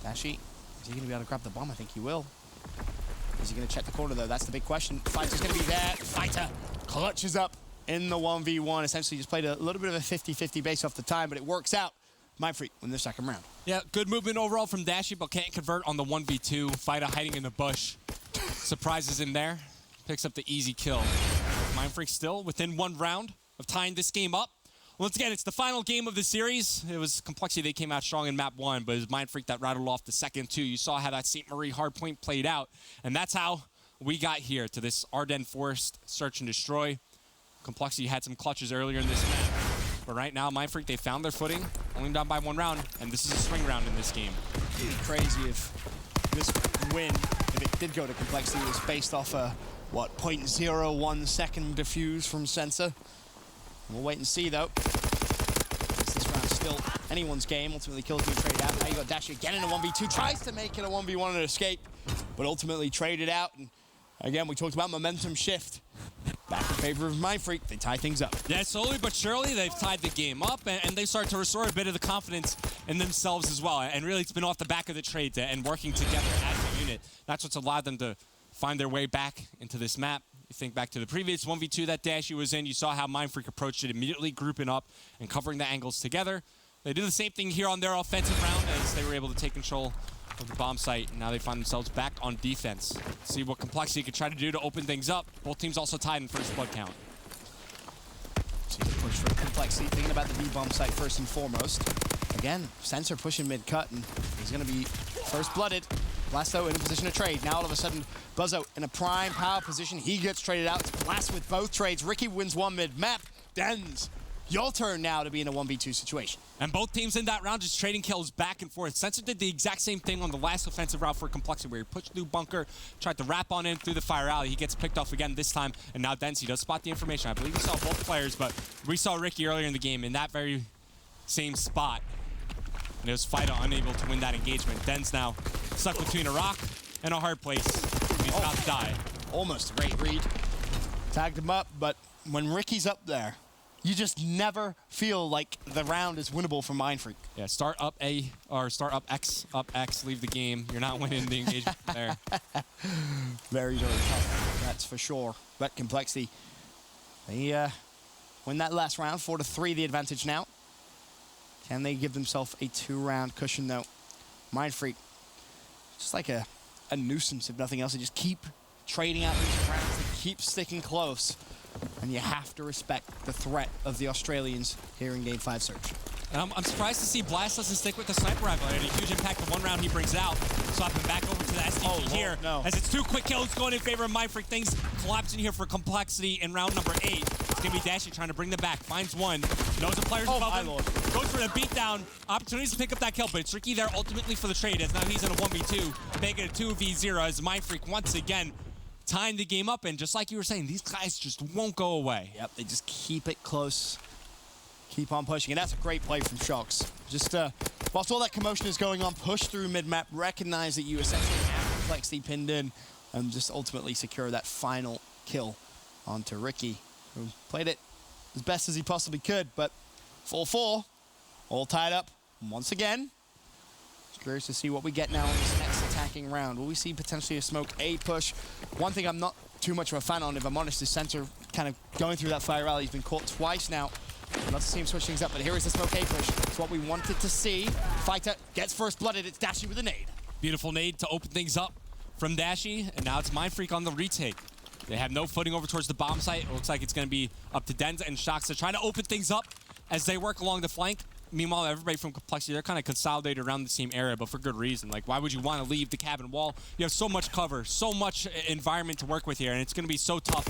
Dashy, is he going to be able to grab the bomb? I think he will. Is he going to check the corner, though? That's the big question. Fighter's going to be there. Fighter clutches up in the 1v1. Essentially just played a little bit of a 50-50 base off the time, but it works out. Mindfreak win the second round. Yeah, good movement overall from Dashy, but can't convert on the 1v2. Fighter hiding in the bush. Surprises him there. Picks up the easy kill. Mindfreak still within 1 round of tying this game up. Once again, it's the final game of the series. It was Complexity. They came out strong in map 1, but it was Mindfreak that rattled off the second 2. You saw how that St. Marie hardpoint played out, and that's how we got here to this Ardennes Forest search and destroy. Complexity had some clutches earlier in this map, but right now, Mindfreak, they found their footing, only down by 1 round, and this is a swing round in this game. It'd be crazy if this win, if it did go to Complexity, was based off a, 0.01 second defuse from Sensor. We'll wait and see, though. This round's still anyone's game. Ultimately, kills being traded out. Now you got Dashy again in a 1v2. Tries to make it a 1v1 and escape, but ultimately traded out. And again, we talked about momentum shift. Back in favor of Mindfreak. They tie things up. Yeah, slowly but surely, they've tied the game up, and they start to restore a bit of the confidence in themselves as well. And really, it's been off the back of the trades and working together as a unit. That's what's allowed them to find their way back into this map. You think back to the previous 1v2 that Dashy was in, you saw how Mindfreak approached it, immediately grouping up and covering the angles together. They did the same thing here on their offensive round as they were able to take control of the bomb site, and now they find themselves back on defense. See what Complexity could try to do to open things up. Both teams also tied in first blood count. So you push for Complexity, thinking about the B-bomb site first and foremost. Again, Sensor pushing mid-cut, and he's going to be first-blooded. Blasto in a position to trade. Now all of a sudden, Buzzo in a prime power position. He gets traded out. It's Blast with both trades. Ricky wins 1 mid-map. Dens, your turn now to be in a 1v2 situation. And both teams in that round just trading kills back and forth. Sensor did the exact same thing on the last offensive route for Complexity, where he pushed through bunker, tried to wrap on in through the fire alley. He gets picked off again this time, and now Densey does spot the information. I believe we saw both players, but we saw Ricky earlier in the game in that very same spot. And it was Fido unable to win that engagement. Den's now stuck between a rock and a hard place. He's about to die. Almost a great read. Tagged him up, but when Ricky's up there, you just never feel like the round is winnable for Mindfreak. Yeah, start up A, or start up X, leave the game. You're not winning the engagement there. Very, very tough, that's for sure. But Complexity, they win that last round, 4-3 the advantage now. Can they give themselves a 2-round cushion, though? Mindfreak, just like a nuisance, if nothing else. They just keep trading out these rounds. They keep sticking close. And you have to respect the threat of the Australians here in Game 5 Search. I'm surprised to see Blast doesn't stick with the sniper rifle. It had a huge impact the one round he brings out. Swapping back over to the SDG here. No. As it's 2 quick kills going in favor of Mindfreak. Things collapsing here for complexity in round number 8. It's going to be Dashy trying to bring them back. Finds one. Knows the players above him. Goes for the beatdown. Opportunities to pick up that kill, but it's Ricky there ultimately for the trade. As now he's in a 1v2. Making it a 2v0 as Mindfreak once again tying the game up. And just like you were saying, these guys just won't go away. Yep, they just keep it close. Keep on pushing, and that's a great play from Shox. Just, whilst all that commotion is going on, push through mid-map, recognize that you essentially have Complexity pinned in, and just ultimately secure that final kill onto Ricky, who played it as best as he possibly could, but 4-4, all tied up once again. Curious to see what we get now in this next attacking round. Will we see potentially a smoke A push? One thing I'm not too much of a fan on, if I'm honest, is Center kind of going through that fire rally. He's been caught twice now. I'd love to see him switch things up, but here is the smoke A push. It's what we wanted to see. Fighter gets first blooded. It's Dashy with a nade. Beautiful nade to open things up from Dashy, and now it's Mindfreak on the retake. They have no footing over towards the bomb site. It looks like it's going to be up to Denz and Shox to try to open things up as they work along the flank. Meanwhile, everybody from Complexity, they're kind of consolidated around the same area, but for good reason. Like, why would you want to leave the cabin wall? You have so much cover, so much environment to work with here, and it's going to be so tough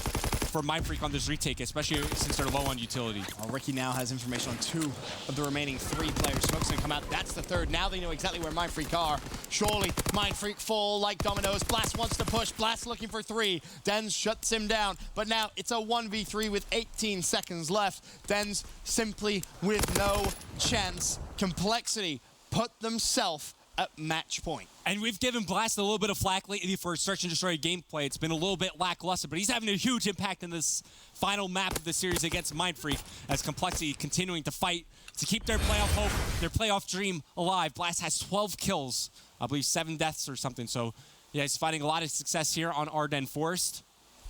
for Mindfreak on this retake, especially since they're low on utility. Well, Ricky now has information on 2 of the remaining 3 players. Smoke's gonna come out. That's the 3rd. Now they know exactly where Mindfreak are. Surely Mindfreak fall like dominoes. Blast wants to push. Blast looking for 3. Denz shuts him down. But now it's a 1v3 with 18 seconds left. Denz simply with no chance. Complexity put themselves at match point. And we've given Blast a little bit of flack lately for search and destroy gameplay. It's been a little bit lackluster, but he's having a huge impact in this final map of the series against Mindfreak as Complexity continuing to fight to keep their playoff hope, their playoff dream alive. Blast has 12 kills, I believe 7 deaths or something. So yeah, he's finding a lot of success here on Ardennes Forest.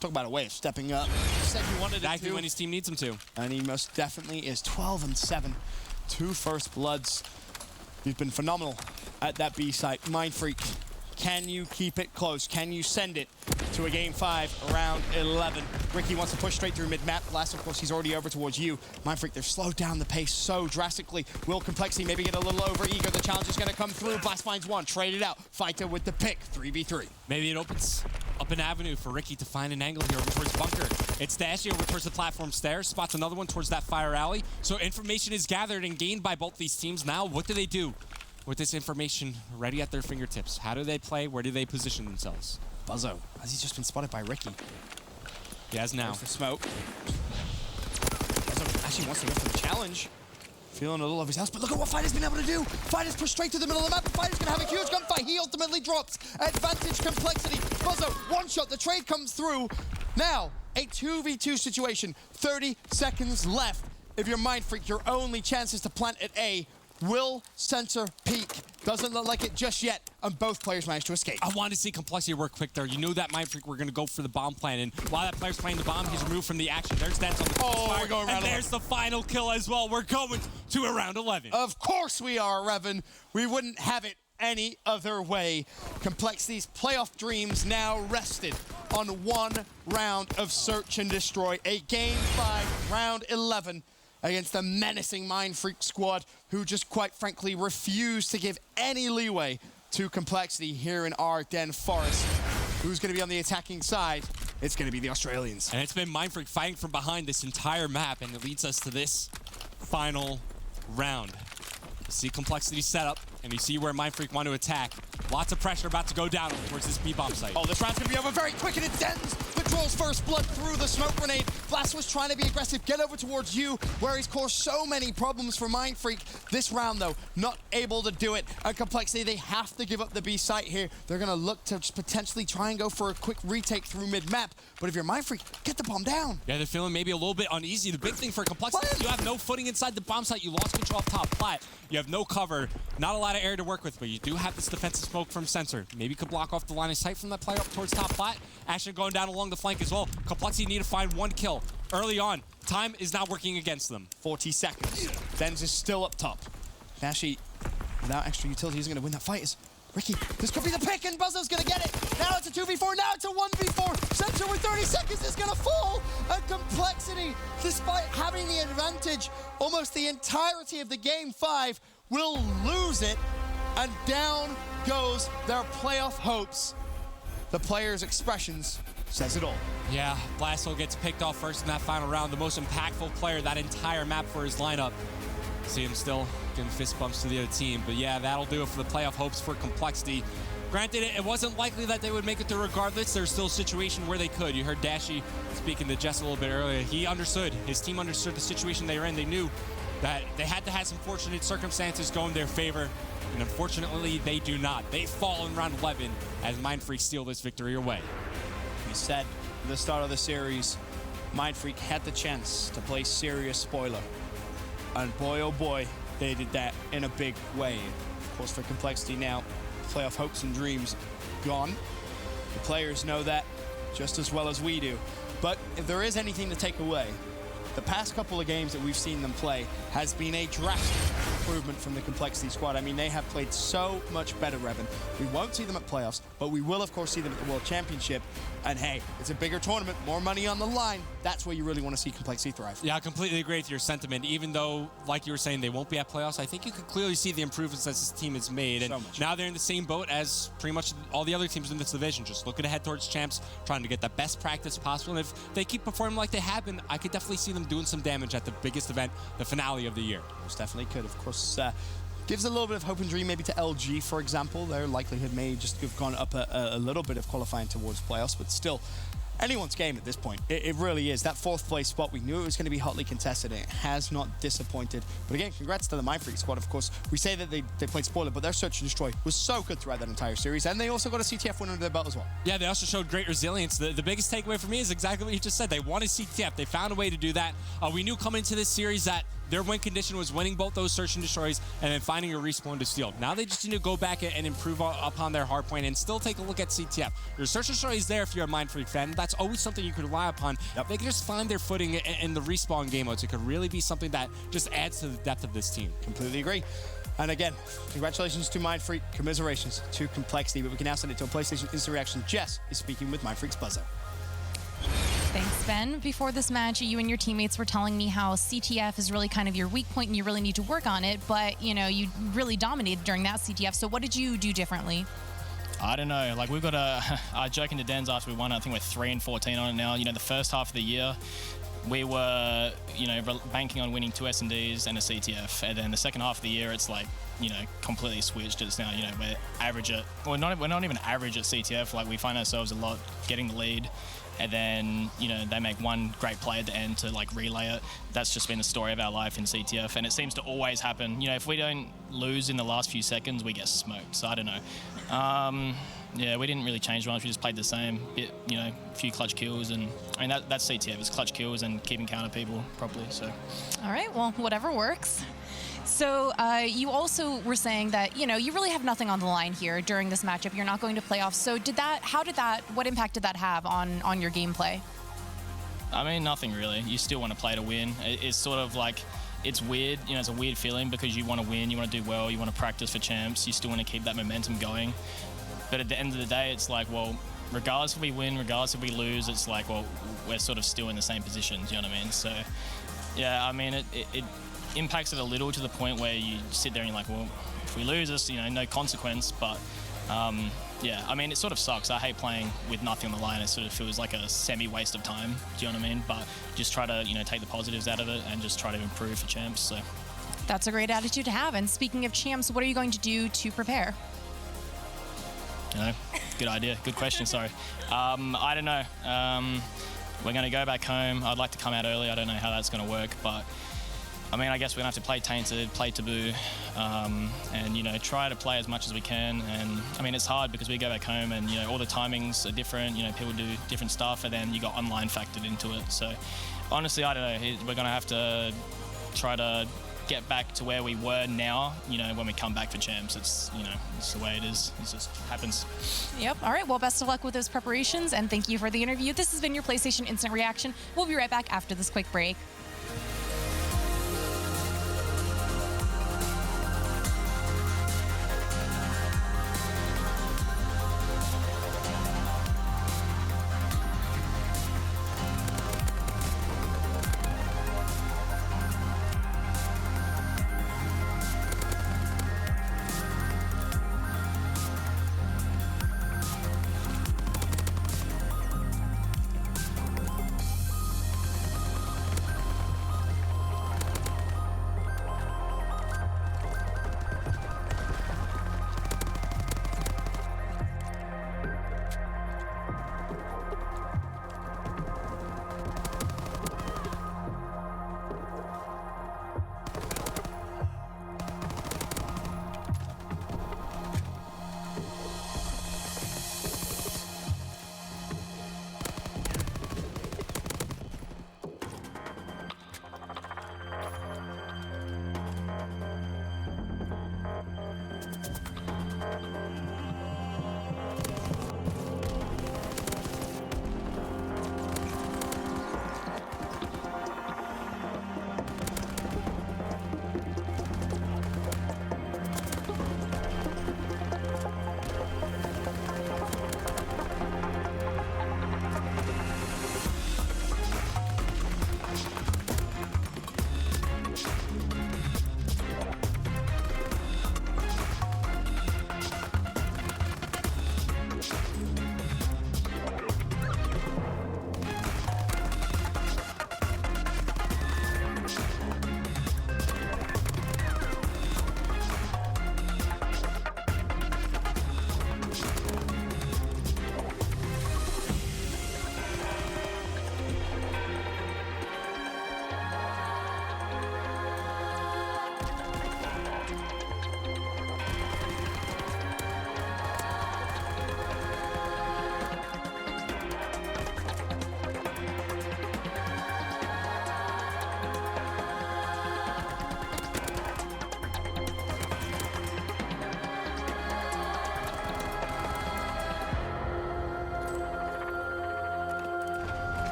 Talk about a way of stepping up. He said he wanted Exactly it to. when his team needs him to. And he most definitely is 12-7. 2 first bloods. He's been phenomenal at that B site. Mindfreak, can you keep it close? Can you send it to a Game 5, round 11? Ricky wants to push straight through mid-map. Blast, of course, he's already over towards you. Mindfreak, they've slowed down the pace so drastically. Will Complexity maybe get a little over-eager? The challenge is going to come through. Blast finds one, trade it out. Fighter with the pick, 3v3. Maybe it opens up an avenue for Ricky to find an angle here over towards Bunker. It's Dashy over towards the platform stairs, spots another one towards that fire alley. So information is gathered and gained by both these teams. Now, what do they do with this information ready at their fingertips? How do they play? Where do they position themselves? Buzzo, has he just been spotted by Ricky? He has now. There's the smoke. Buzzo actually wants to go for the challenge. Feeling a little of his house, but look at what Fighter's been able to do. Fighter's pushed straight to the middle of the map. Fighter's gonna have a huge gunfight. He ultimately drops. Advantage Complexity. Buzzo, one shot. The trade comes through. Now, a 2v2 situation. 30 seconds left. If you're Mindfreak, your only chance is to plant at A. Will Center peak? Doesn't look like it just yet, and both players managed to escape. I wanted to see Complexity work quick there. You knew that Mindfreak were going to go for the bomb plan, and while that player's playing the bomb, he's removed from the action. There's Denz on the fire, we're going round and there's the final kill as well. We're going to a round 11. Of course we are, Revan. We wouldn't have it any other way. Complexity's playoff dreams now rested on 1 round of search and destroy. A Game 5, round 11. Against the menacing Mindfreak squad who just quite frankly refused to give any leeway to Complexity here in Ardennes Forest. Who's going to be on the attacking side? It's going to be the Australians. And it's been Mindfreak fighting from behind this entire map, and it leads us to this final round. You see Complexity set up, and you see where Mindfreak want to attack. Lots of pressure about to go down towards this B-bomb site. Oh, this round's going to be over very quick, and it's Denz that draws first blood through the smoke grenade. Blast was trying to be aggressive, get over towards you, where he's caused so many problems for Mindfreak. This round, though, not able to do it. And Complexity, they have to give up the B site here. They're going to look to potentially try and go for a quick retake through mid-map. But if you're Mindfreak, get the bomb down. Yeah, they're feeling maybe a little bit uneasy. The big thing for Complexity is you have no footing inside the bomb site. You lost control up top flat. You have no cover, not a lot of air to work with, but you do have this defensive smoke from Sensor. Maybe could block off the line of sight from that player up towards top flat. Action going down along the flank as well. Complexity need to find 1 kill early on. Time is not working against them. 40 seconds. Denz is still up top. Dashy, without extra utility, isn't going to win that fight. As Ricky, this could be the pick, and Buzzo's gonna get it. Now it's a 2v4, now it's a 1v4. Center with 30 seconds is gonna fall. And Complexity, despite having the advantage almost the entirety of the game 5, will lose it. And down goes their playoff hopes. The players' expressions says it all. Yeah, Blasto gets picked off first in that final round. The most impactful player that entire map for his lineup. See him still giving fist bumps to the other team. But yeah, that'll do it for the playoff hopes for Complexity. Granted, it wasn't likely that they would make it through regardless. There's still a situation where they could. You heard Dashy speaking to Jess a little bit earlier. He understood. His team understood the situation they were in. They knew that they had to have some fortunate circumstances go in their favor. And unfortunately, they do not. They fall in round 11 as Mindfreak steal this victory away. We said at the start of the series, Mindfreak had the chance to play serious spoiler. And boy, oh boy, they did that in a big way. Of course, for Complexity now, playoff hopes and dreams gone. The players know that just as well as we do. But if there is anything to take away, the past couple of games that we've seen them play has been a drastic improvement from the Complexity squad. I mean, they have played so much better, Revan. We won't see them at playoffs, but we will, of course, see them at the World Championship. And hey, it's a bigger tournament, more money on the line. That's where you really want to see Complexity thrive. Yeah, I completely agree with your sentiment. Even though, like you were saying, they won't be at playoffs, I think you can clearly see the improvements that this team has made. And now they're in the same boat as pretty much all the other teams in this division, just looking ahead towards champs, trying to get the best practice possible. And if they keep performing like they have been, I could definitely see them doing some damage at the biggest event, the finale of the year. Most definitely could. Of course, gives a little bit of hope and dream maybe to LG, for example. Their likelihood may just have gone up a little bit of qualifying towards playoffs, but still, anyone's game at this point. It really is. That 4th place spot, we knew it was going to be hotly contested, and it has not disappointed. But again, congrats to the Mindfreak squad. Of course, we say that they played spoiler, but their search and destroy was so good throughout that entire series, and they also got a CTF win under their belt as well. Yeah, they also showed great resilience. The biggest takeaway for me is exactly what you just said. They wanted CTF. They found a way to do that. We knew coming into this series that their win condition was winning both those search and destroys and then finding a respawn to steal. Now they just need to go back and improve upon their hardpoint and still take a look at CTF. Your search and destroy is there if you're a Mindfreak fan. That's always something you can rely upon. Yep. They can just find their footing in the respawn game modes. It could really be something that just adds to the depth of this team. Completely agree. And again, congratulations to Mindfreak, commiserations to Complexity, but we can now send it to a PlayStation Instant Reaction. Jess is speaking with Mindfreak's Buzzo. Thanks, Ben. Before this match, you and your teammates were telling me how CTF is really kind of your weak point and you really need to work on it, but, you know, you really dominated during that CTF, so what did you do differently? I don't know. Like, we've got I joking to Denz after we won, I think we're 3-14 on it now. You know, the first half of the year, we were, you know, banking on winning 2 S&Ds and a CTF, and then the second half of the year, it's like, you know, completely switched. It's now, you know, we're average at, well, we're not even average at CTF. Like, we find ourselves a lot getting the lead, and then, you know, they make one great play at the end to, like, relay it. That's just been the story of our life in CTF, and it seems to always happen. You know, if we don't lose in the last few seconds, we get smoked, so I don't know. Yeah, we didn't really change much. We just played the same bit, you know, a few clutch kills, and I mean, that's CTF. It's clutch kills and keeping count of people properly, so. All right, well, whatever works. So you also were saying that, you know, you really have nothing on the line here during this matchup. You're not going to playoffs. So what impact did that have on your gameplay? I mean, nothing really. You still want to play to win. It's sort of like, it's weird, you know, it's a weird feeling because you want to win, you want to do well, you want to practice for champs, you still want to keep that momentum going. But at the end of the day, it's like, well, regardless if we win, regardless if we lose, it's like, well, we're sort of still in the same positions, you know what I mean? So, yeah, I mean, it impacts it a little to the point where you sit there and you're like, well, if we lose this, you know, no consequence, but yeah, I mean, it sort of sucks. I hate playing with nothing on the line. It sort of feels like a semi-waste of time, do you know what I mean? But just try to, you know, take the positives out of it and just try to improve for champs, so. That's a great attitude to have. And speaking of champs, what are you going to do to prepare? You know, good idea. Good question, sorry. I don't know. We're going to go back home. I'd like to come out early. I don't know how that's going to work, but I mean, I guess we're going to have to play Tainted, play Taboo, and, you know, try to play as much as we can. And, I mean, it's hard because we go back home and, you know, all the timings are different. You know, people do different stuff, and then you got online factored into it. So, honestly, I don't know. We're going to have to try to get back to where we were now, you know, when we come back for champs. It's, you know, it's the way it is. It just happens. Yep. All right. Well, best of luck with those preparations, and thank you for the interview. This has been your PlayStation Instant Reaction. We'll be right back after this quick break.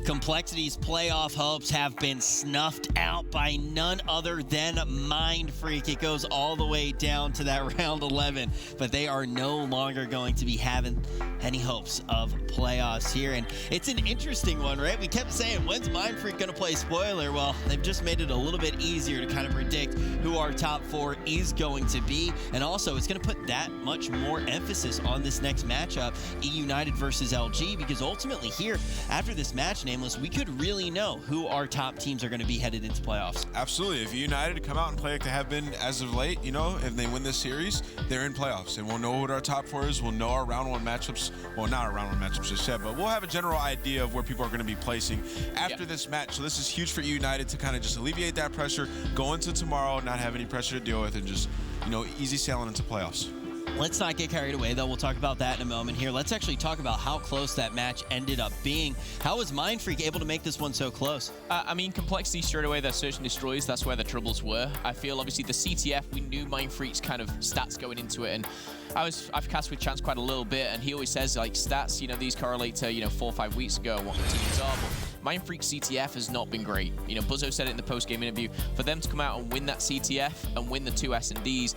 Complexity's playoff hopes have been snuffed out by none other than Mindfreak. It goes all the way down to that round 11, but they are no longer going to be having any hopes of playoffs here. And it's an interesting one, right? We kept saying, when's Mindfreak going to play spoiler? Well, they've just made it a little bit easier to kind of predict who our top 4 is going to be. And also, it's going to put that much more emphasis on this next matchup, E United versus LG, because ultimately here, after this match, Nameless, we could really know who our top teams are going to be headed into playoffs. Absolutely. If United come out and play like they have been as of late, you know, if they win this series, they're in playoffs. And we'll know what our top 4 is. We'll know our round 1 matchups. Well, not our round 1 matchups just yet, but we'll have a general idea of where people are going to be placing after this match. So this is huge for United to kind of just alleviate that pressure, go into tomorrow, not have any pressure to deal with, and just, you know, easy sailing into playoffs. Let's not get carried away, though. We'll talk about that in a moment here. Let's actually talk about how close that match ended up being. How was Mindfreak able to make this one so close? I mean, Complexity straight away, their search and destroys, that's where the troubles were. I feel, obviously, the CTF, we knew Mindfreak's kind of stats going into it, and I've cast with Chance quite a little bit, and he always says, like, stats, you know, these correlate to, you know, 4 or 5 weeks ago what the teams are, but Mindfreak CTF has not been great. You know, Buzzo said it in the post-game interview. For them to come out and win that CTF and win the 2 S&Ds,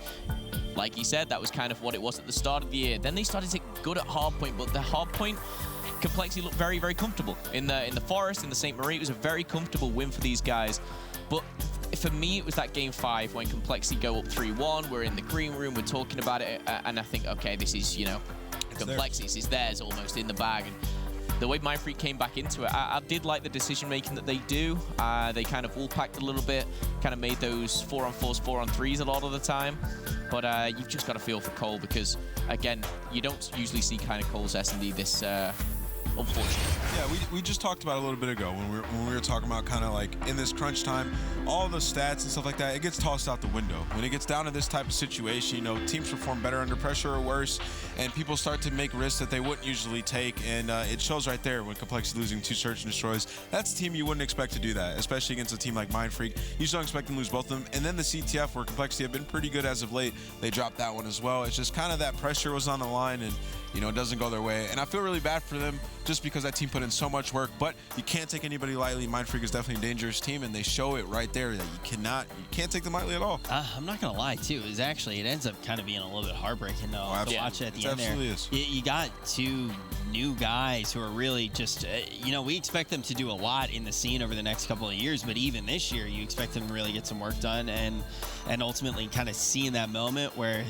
like he said, that was kind of what it was at the start of the year. Then they started to get good at hardpoint, but the hardpoint Complexity looked very, very comfortable. In the Forest, in the St. Marie, it was a very comfortable win for these guys. But for me, it was that game 5 when Complexity go up 3-1. We're in the green room, we're talking about it, and I think, okay, this is, you know, Complexity, this is theirs almost in the bag. And the way Mindfreak came back into it, I did like the decision-making that they do. They kind of wall-packed a little bit, kind of made those 4-on-4s, 4-on-3s a lot of the time. But you've just got to feel for Cole because, again, you don't usually see kind of Cole's S&D this unfortunately. Yeah, we just talked about it a little bit ago when we were talking about kind of like in this crunch time, all the stats and stuff like that, it gets tossed out the window. When it gets down to this type of situation, you know, teams perform better under pressure or worse, and people start to make risks that they wouldn't usually take, and it shows right there when Complexity losing 2 search and destroys. That's a team you wouldn't expect to do that, especially against a team like Mindfreak. You just don't expect them to lose both of them. And then the CTF, where Complexity have been pretty good as of late, they dropped that one as well. It's just kind of that pressure was on the line, and you know, it doesn't go their way. And I feel really bad for them just because that team put in so much work, but you can't take anybody lightly. Mindfreak is definitely a dangerous team, and they show it right there that you can't take them lightly at all. I'm not going to lie, too. It ends up kind of being a little bit heartbreaking, though, to watch it at the end there. Absolutely is. You got 2 new guys who are really just, you know, we expect them to do a lot in the scene over the next couple of years, but even this year, you expect them to really get some work done and ultimately kind of see in that moment where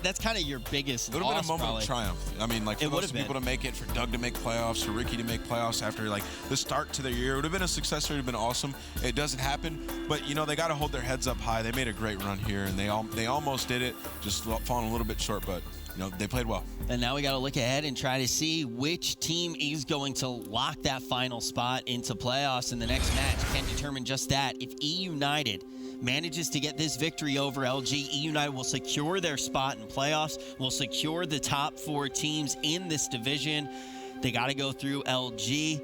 that's kind of your biggest loss. A little bit of moment of triumph. I mean, like, for those people to make it, for Doug to make playoffs, for Ricky to make playoffs after, like, the start to their year, it would have been a success. It would have been awesome. It doesn't happen, but, you know, they got to hold their heads up high. They made a great run here, and they almost did it, just falling a little bit short, but, you know, they played well. And now we got to look ahead and try to see which team is going to lock that final spot into playoffs, and the next match can determine just that. If E United manages to get this victory over LG, E United will secure their spot in playoffs, will secure the top 4 teams in this division. They got to go through LG.